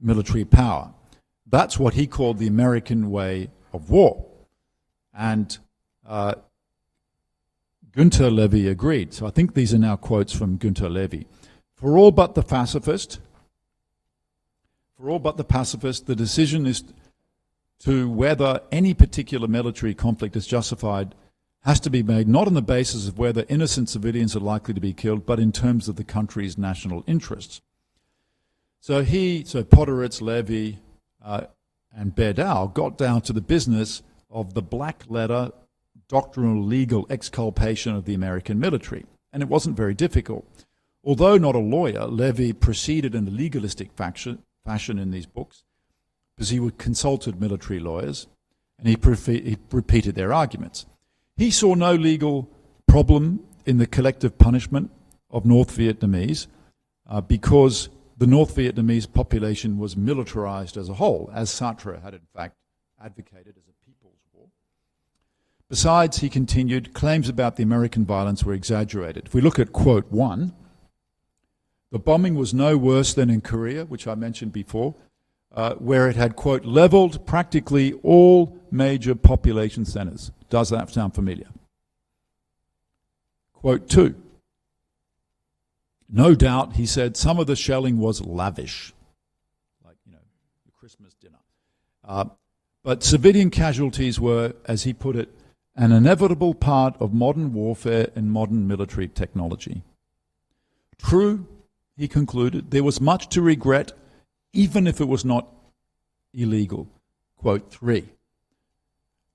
military power. That's what he called the American way of war. And Günter Levy agreed. So I think these are now quotes from Günter Levy. For all but the pacifist, the decision is to whether any particular military conflict is justified has to be made not on the basis of whether innocent civilians are likely to be killed, but in terms of the country's national interests. So Podhoretz, Levy, and Berdau got down to the business of the black letter doctrinal legal exculpation of the American military. And it wasn't very difficult. Although not a lawyer, Levy proceeded in a legalistic fashion in these books because he consulted military lawyers and he repeated their arguments. He saw no legal problem in the collective punishment of North Vietnamese because the North Vietnamese population was militarized as a whole, as Sartre had in fact advocated as a people's war. Besides, he continued, claims about the American violence were exaggerated. If we look at quote 1, the bombing was no worse than in Korea, which I mentioned before, where it had, quote, leveled practically all major population centers. Does that sound familiar? Quote 2. No doubt, he said, some of the shelling was lavish, like, the Christmas dinner. But civilian casualties were, as he put it, an inevitable part of modern warfare and modern military technology. True, he concluded, there was much to regret, even if it was not illegal. Quote 3.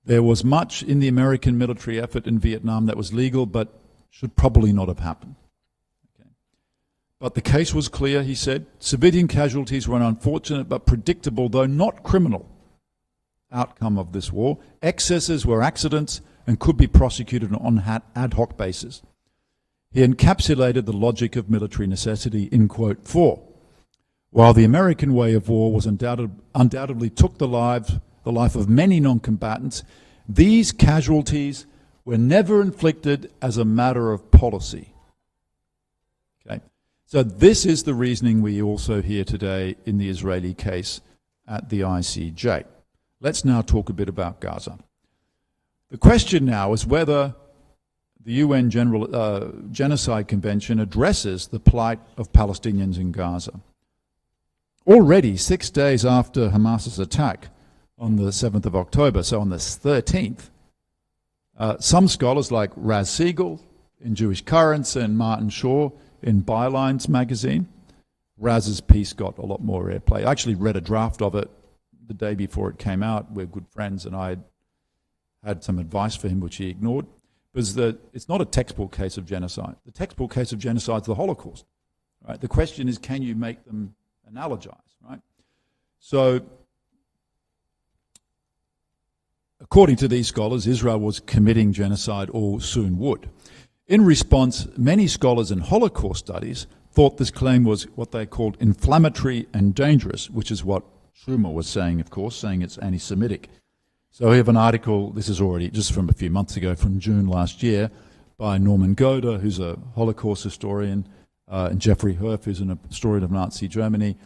There was much in the American military effort in Vietnam that was legal, but should probably not have happened. Okay. But the case was clear, he said. Civilian casualties were an unfortunate but predictable, though not criminal, outcome of this war. Excesses were accidents and could be prosecuted on ad hoc basis. He encapsulated the logic of military necessity in quote 4. While the American way of war was undoubtedly took the life of many non-combatants, these casualties were never inflicted as a matter of policy. Okay. So this is the reasoning we also hear today in the Israeli case at the ICJ. Let's now talk a bit about Gaza. The question now is whether the UN Genocide Convention addresses the plight of Palestinians in Gaza. Already 6 days after Hamas's attack on the 7th of October, so on the 13th, some scholars like Raz Siegel in Jewish Currents and Martin Shaw in Bylines magazine, Raz's piece got a lot more airplay. I actually read a draft of it the day before it came out. We're good friends and I had some advice for him which he ignored. Because it's not a textbook case of genocide. The textbook case of genocide is the Holocaust. Right? The question is, can you make them analogize? Right? So, according to these scholars, Israel was committing genocide or soon would. In response, many scholars in Holocaust studies thought this claim was what they called inflammatory and dangerous, which is what Schumer was saying, of course, saying it's anti-Semitic. So we have an article, this is already just from a few months ago, from June last year, by Norman Goder, who's a Holocaust historian, and Jeffrey Herf, who's a historian of Nazi Germany,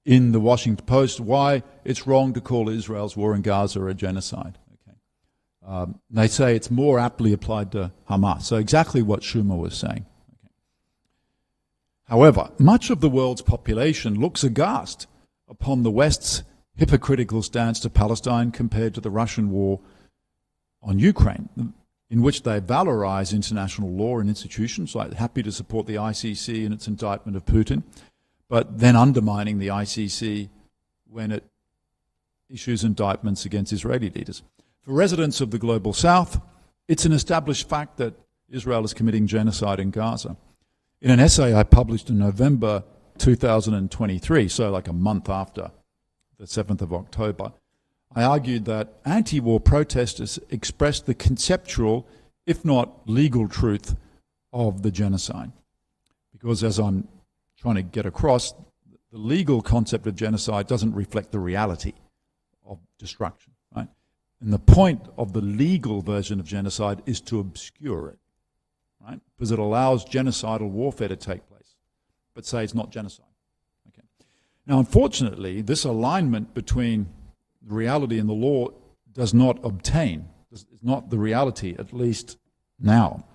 in the Washington Post, why it's wrong to call Israel's war in Gaza a genocide. Okay. They say it's more aptly applied to Hamas. So exactly what Schumer was saying. Okay. However, much of the world's population looks aghast upon the West's hypocritical stance to Palestine compared to the Russian war on Ukraine, in which they valorize international law and institutions, like happy to support the ICC in its indictment of Putin, but then undermining the ICC when it issues indictments against Israeli leaders. For residents of the global south, it's an established fact that Israel is committing genocide in Gaza. In an essay I published in November 2023, so like a month after the 7th of October, I argued that anti-war protesters expressed the conceptual, if not legal truth of the genocide. Because as I'm trying to get across, the legal concept of genocide doesn't reflect the reality of destruction, right? And the point of the legal version of genocide is to obscure it, right? Because it allows genocidal warfare to take place. but say it's not genocide. Okay. Now, unfortunately, this alignment between the reality and the law does not obtain. It's not the reality, at least now.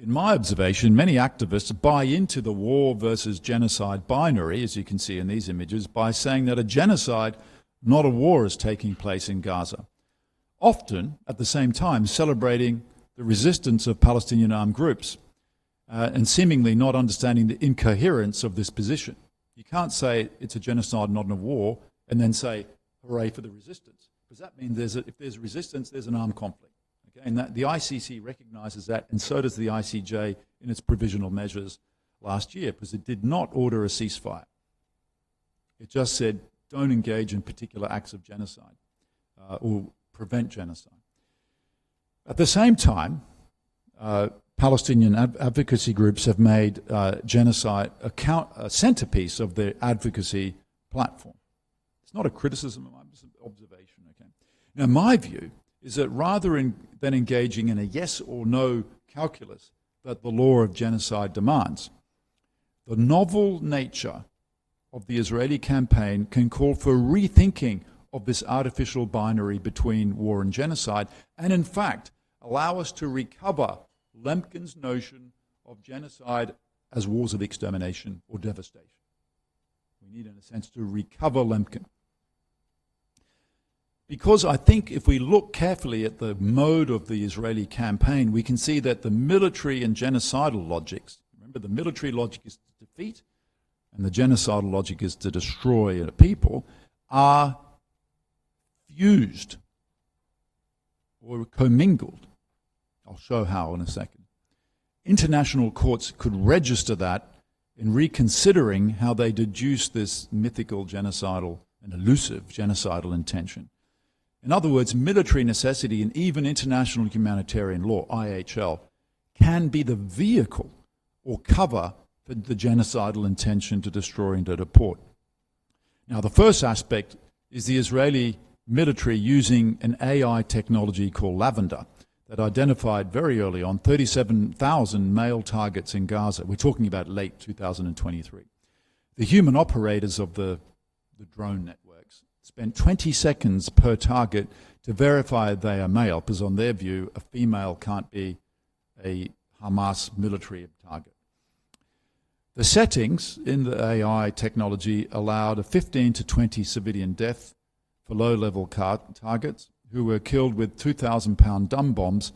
In my observation, many activists buy into the war versus genocide binary, as you can see in these images, by saying that a genocide, not a war, is taking place in Gaza. Often, at the same time, celebrating the resistance of Palestinian armed groups and seemingly not understanding the incoherence of this position. You can't say it's a genocide, not a war, and then say, hooray for the resistance. Because that means if there's resistance, there's an armed conflict. Okay? And that, the ICC recognizes that, and so does the ICJ in its provisional measures last year, because it did not order a ceasefire. It just said, don't engage in particular acts of genocide or prevent genocide. At the same time, Palestinian advocacy groups have made genocide a centerpiece of their advocacy platform. It's not a criticism, it's an observation. Okay. Now, my view is that rather than engaging in a yes or no calculus that the law of genocide demands, the novel nature of the Israeli campaign can call for rethinking of this artificial binary between war and genocide, and in fact allow us to recover Lemkin's notion of genocide as wars of extermination or devastation. We need, in a sense, to recover Lemkin. Because I think if we look carefully at the mode of the Israeli campaign, we can see that the military and genocidal logics, remember the military logic is to defeat and the genocidal logic is to destroy a people, are fused or commingled. I'll show how in a second. International courts could register that in reconsidering how they deduce this mythical genocidal and elusive genocidal intention. In other words, military necessity and even international humanitarian law, IHL, can be the vehicle or cover for the genocidal intention to destroy and to deport. Now, the first aspect is the Israeli military using an AI technology called Lavender that identified very early on 37,000 male targets in Gaza. We're talking about late 2023. The human operators of the drone networks spent 20 seconds per target to verify they are male, because on their view, a female can't be a Hamas military target. The settings in the AI technology allowed a 15 to 20 civilian death for low-level targets who were killed with 2,000-pound dumb bombs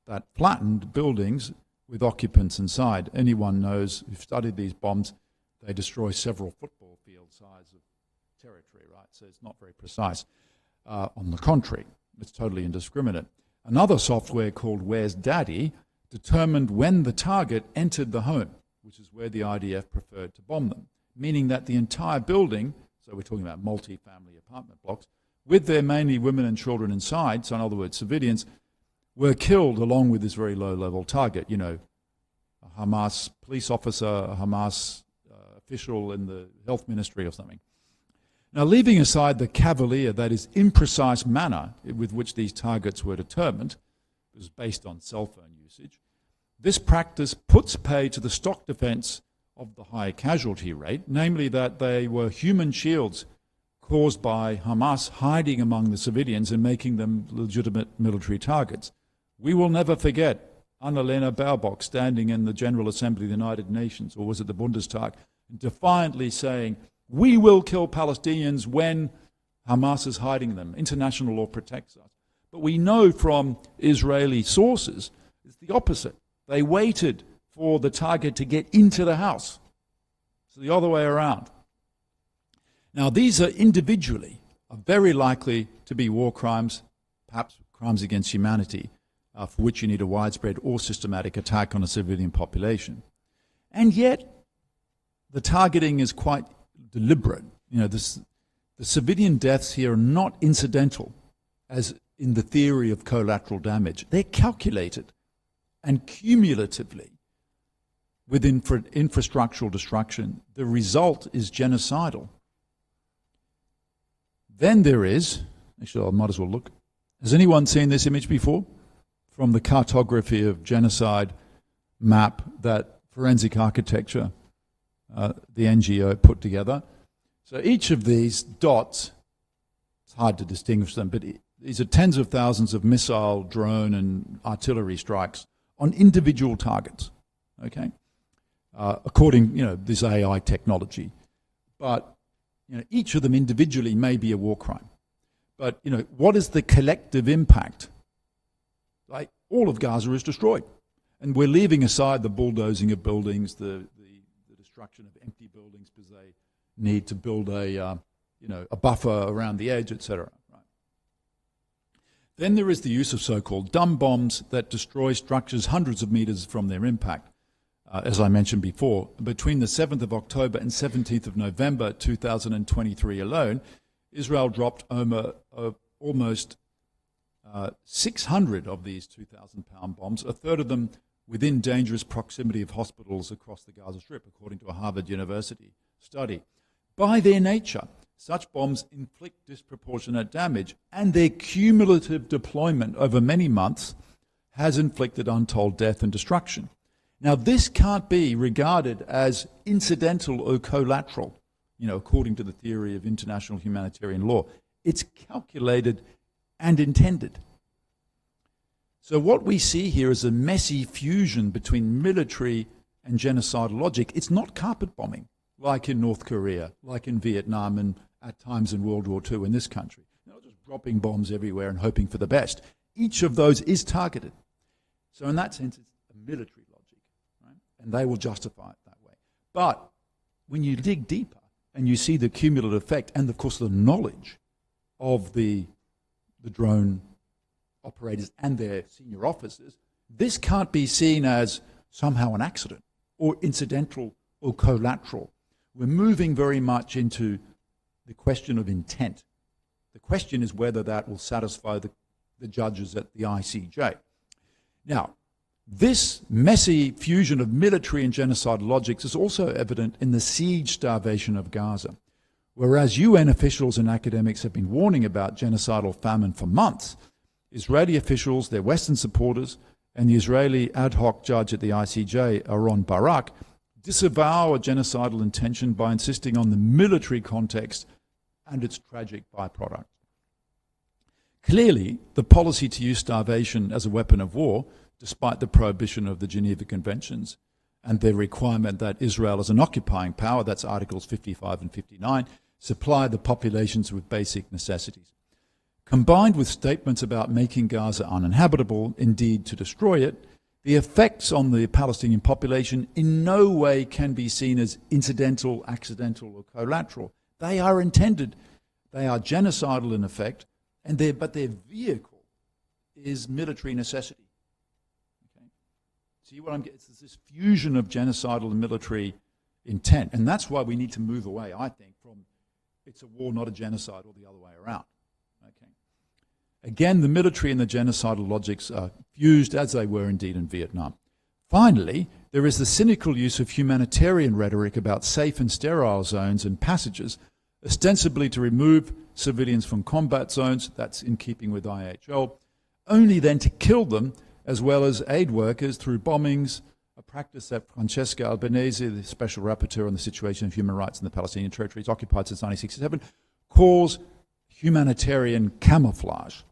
that flattened buildings with occupants inside. Anyone knows who've studied these bombs, they destroy several football field size of territory, right? So it's not very precise. On the contrary, it's totally indiscriminate. Another software called Where's Daddy determined when the target entered the home, which is where the IDF preferred to bomb them, meaning that the entire building, so we're talking about multi-family apartment blocks, with their mainly women and children inside, so in other words, civilians, were killed along with this very low-level target. You know, a Hamas police officer, a Hamas official in the health ministry or something. Now, leaving aside the cavalier, that is, imprecise manner with which these targets were determined, it was based on cell phone usage, this practice puts pay to the stock defense of the high casualty rate, namely that they were human shields caused by Hamas hiding among the civilians and making them legitimate military targets. We will never forget Annalena Baerbock standing in the General Assembly of the United Nations, or was it the Bundestag, defiantly saying, we will kill Palestinians when Hamas is hiding them. International law protects us. But we know from Israeli sources it's the opposite. They waited for the target to get into the house. So the other way around. Now, these are individually are very likely to be war crimes, perhaps crimes against humanity, for which you need a widespread or systematic attack on a civilian population. And yet, the targeting is quite deliberate. You know, the civilian deaths here are not incidental, as in the theory of collateral damage. They're calculated and cumulatively with infrastructural destruction. The result is genocidal. Then there is, actually I might as well look, has anyone seen this image before? From the cartography of genocide map, that forensic architecture the NGO put together. So each of these dots, it's hard to distinguish them, but these are tens of thousands of missile, drone, and artillery strikes on individual targets, okay? According, this AI technology. But, each of them individually may be a war crime. But, what is the collective impact? Like, all of Gaza is destroyed. And we're leaving aside the bulldozing of buildings, the destruction of empty buildings because they need to build a buffer around the edge, etc. Right. Then there is the use of so-called dumb bombs that destroy structures hundreds of meters from their impact. As I mentioned before, between the 7th of October and 17th of November 2023 alone, Israel dropped almost 600 of these 2,000-pound bombs, a third of them within dangerous proximity of hospitals across the Gaza Strip, according to a Harvard University study. By their nature, such bombs inflict disproportionate damage, and their cumulative deployment over many months has inflicted untold death and destruction. Now, this can't be regarded as incidental or collateral, according to the theory of international humanitarian law. It's calculated and intended. So what we see here is a messy fusion between military and genocidal logic. It's not carpet bombing, like in North Korea, like in Vietnam, and at times in World War II in this country. Not just dropping bombs everywhere and hoping for the best. Each of those is targeted. So in that sense, it's a military logic, right? And they will justify it that way. But when you dig deeper and you see the cumulative effect and, of course, the knowledge of the drone operators and their senior officers, this can't be seen as somehow an accident or incidental or collateral. We're moving very much into the question of intent. The question is whether that will satisfy the judges at the ICJ. Now, this messy fusion of military and genocidal logics is also evident in the siege starvation of Gaza. Whereas UN officials and academics have been warning about genocidal famine for months, Israeli officials, their Western supporters, and the Israeli ad hoc judge at the ICJ, Aaron Barak, disavow a genocidal intention by insisting on the military context and its tragic byproduct. Clearly, the policy to use starvation as a weapon of war, despite the prohibition of the Geneva Conventions and their requirement that Israel as an occupying power, that's Articles 55 and 59, supply the populations with basic necessities. Combined with statements about making Gaza uninhabitable, indeed to destroy it, the effects on the Palestinian population in no way can be seen as incidental, accidental, or collateral. They are intended, they are genocidal in effect, but their vehicle is military necessity. Okay? See what I'm getting? It's this fusion of genocidal and military intent, and that's why we need to move away, I think, from it's a war, not a genocide, or the other way around. Okay. Again, the military and the genocidal logics are fused, as they were indeed in Vietnam. Finally, there is the cynical use of humanitarian rhetoric about safe and sterile zones and passages, ostensibly to remove civilians from combat zones, that's in keeping with IHL, only then to kill them, as well as aid workers through bombings, a practice that Francesca Albanese, the Special Rapporteur on the situation of human rights in the Palestinian territories occupied since 1967, calls humanitarian camouflage.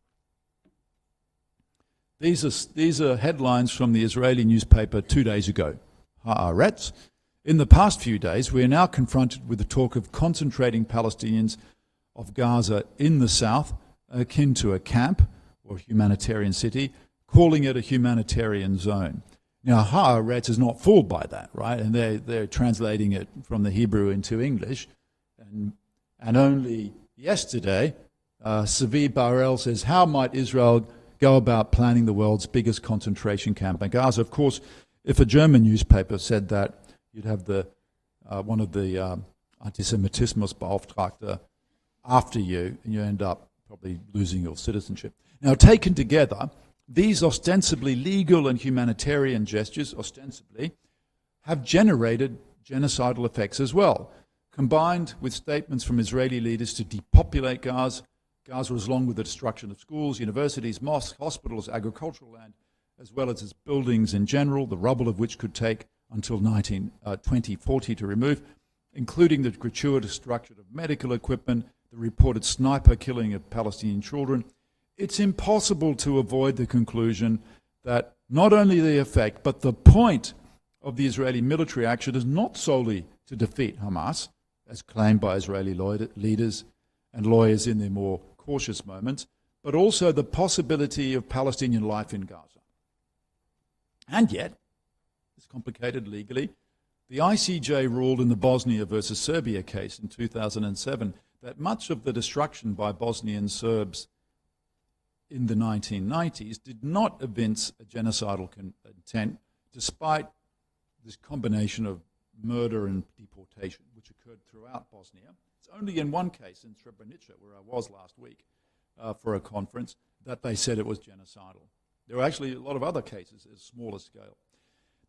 These are headlines from the Israeli newspaper 2 days ago, Haaretz. In the past few days, we are now confronted with the talk of concentrating Palestinians of Gaza in the south, akin to a camp or a humanitarian city, calling it a humanitarian zone. Now, Haaretz is not fooled by that, right? And they're translating it from the Hebrew into English. And only yesterday, Savi Barel says, how might Israel go about planning the world's biggest concentration camp in Gaza? Of course, if a German newspaper said that, you'd have one of the Antisemitismusbeauftragte after you, and you end up probably losing your citizenship. Now, taken together, these ostensibly legal and humanitarian gestures, ostensibly, have generated genocidal effects as well. Combined with statements from Israeli leaders to depopulate Gaza along with the destruction of schools, universities, mosques, hospitals, agricultural land, as well as its buildings in general, the rubble of which could take until 2040 to remove, including the gratuitous destruction of medical equipment, the reported sniper killing of Palestinian children, it's impossible to avoid the conclusion that not only the effect, but the point of the Israeli military action is not solely to defeat Hamas, as claimed by Israeli leaders and lawyers in their more cautious moments, but also the possibility of Palestinian life in Gaza. And yet, it's complicated legally. The ICJ ruled in the Bosnia versus Serbia case in 2007 that much of the destruction by Bosnian Serbs in the 1990s did not evince a genocidal intent, despite this combination of murder and deportation, which occurred throughout Bosnia. It's only in one case, in Srebrenica, where I was last week for a conference, that they said it was genocidal. There were actually a lot of other cases at a smaller scale.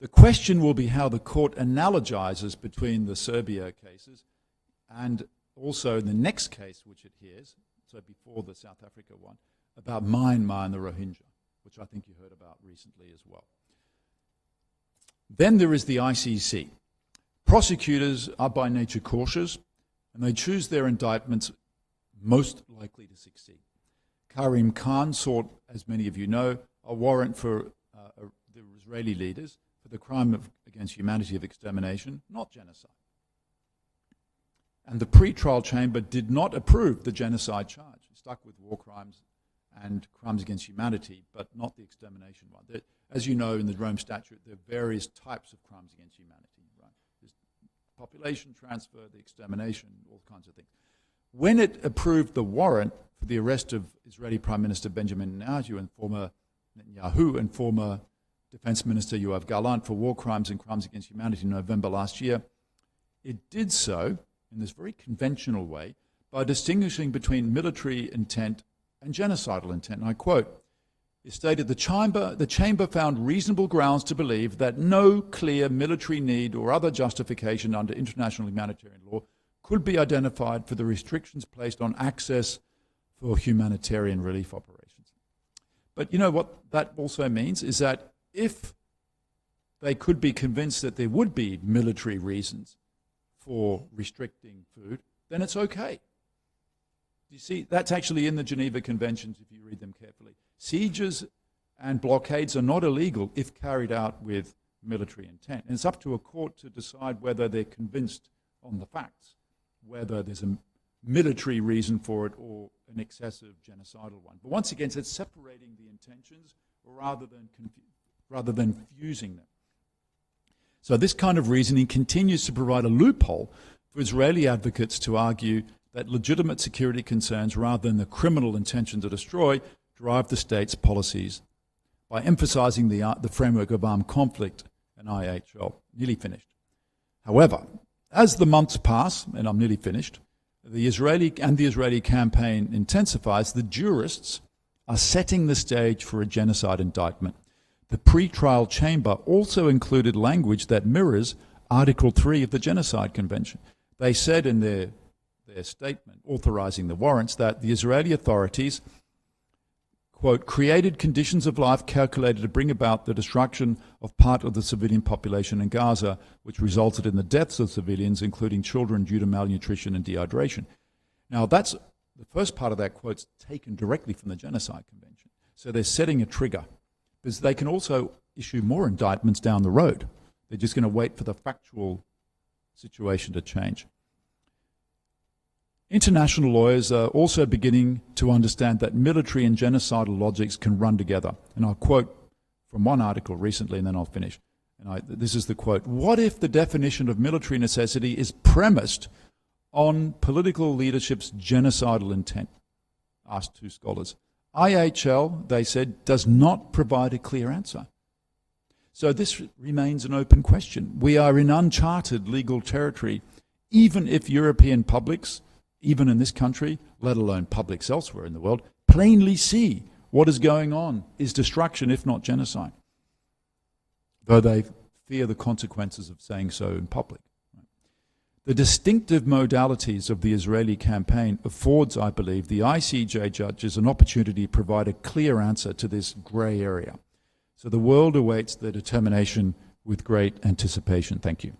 The question will be how the court analogizes between the Serbia cases and also the next case which it hears, so before the South Africa one, about Myanmar and the Rohingya, which I think you heard about recently as well. Then there is the ICC. Prosecutors are by nature cautious, and they choose their indictments most likely to succeed. Karim Khan sought, as many of you know, a warrant for the Israeli leaders for the crime against humanity of extermination, not genocide. And the pre-trial chamber did not approve the genocide charge. It stuck with war crimes and crimes against humanity, but not the extermination one. As you know, in the Rome Statute, there are various types of crimes against humanity. Right? There's population transfer, the extermination, all kinds of things. When it approved the warrant for the arrest of Israeli Prime Minister Benjamin Netanyahu and former Defense Minister Yoav Gallant for war crimes and crimes against humanity in November last year, it did so in this very conventional way by distinguishing between military intent and genocidal intent. And I quote, it stated, the chamber found reasonable grounds to believe that no clear military need or other justification under international humanitarian law could be identified for the restrictions placed on access for humanitarian relief operations. But you know what that also means is that if they could be convinced that there would be military reasons for restricting food, then it's okay. You see, that's actually in the Geneva Conventions if you read them carefully. Sieges and blockades are not illegal if carried out with military intent. And it's up to a court to decide whether they're convinced on the facts, whether there's a military reason for it or an excessive genocidal one. But once again, it's separating the intentions rather than fusing them. So this kind of reasoning continues to provide a loophole for Israeli advocates to argue that legitimate security concerns rather than the criminal intention to destroy drive the state's policies by emphasizing the framework of armed conflict and IHL. Nearly finished. However, as the months pass, and I'm nearly finished, the Israeli campaign intensifies, the jurists are setting the stage for a genocide indictment. The pre-trial chamber also included language that mirrors Article 3 of the Genocide Convention. They said in their statement authorizing the warrants that the Israeli authorities, quote, created conditions of life calculated to bring about the destruction of part of the civilian population in Gaza, which resulted in the deaths of civilians, including children, due to malnutrition and dehydration. Now, that's the first part of that quote's taken directly from the Genocide Convention. So they're setting a trigger, because they can also issue more indictments down the road. They're just going to wait for the factual situation to change. International lawyers are also beginning to understand that military and genocidal logics can run together. And I'll quote from one article recently, and then I'll finish. This is the quote. What if the definition of military necessity is premised on political leadership's genocidal intent? Asked two scholars. IHL, they said, does not provide a clear answer. So this remains an open question. We are in uncharted legal territory, even if European publics, even in this country, let alone publics elsewhere in the world, plainly see what is going on is destruction, if not genocide, though they fear the consequences of saying so in public. The distinctive modalities of the Israeli campaign affords, I believe, the ICJ judges an opportunity to provide a clear answer to this grey area. So the world awaits the determination with great anticipation. Thank you.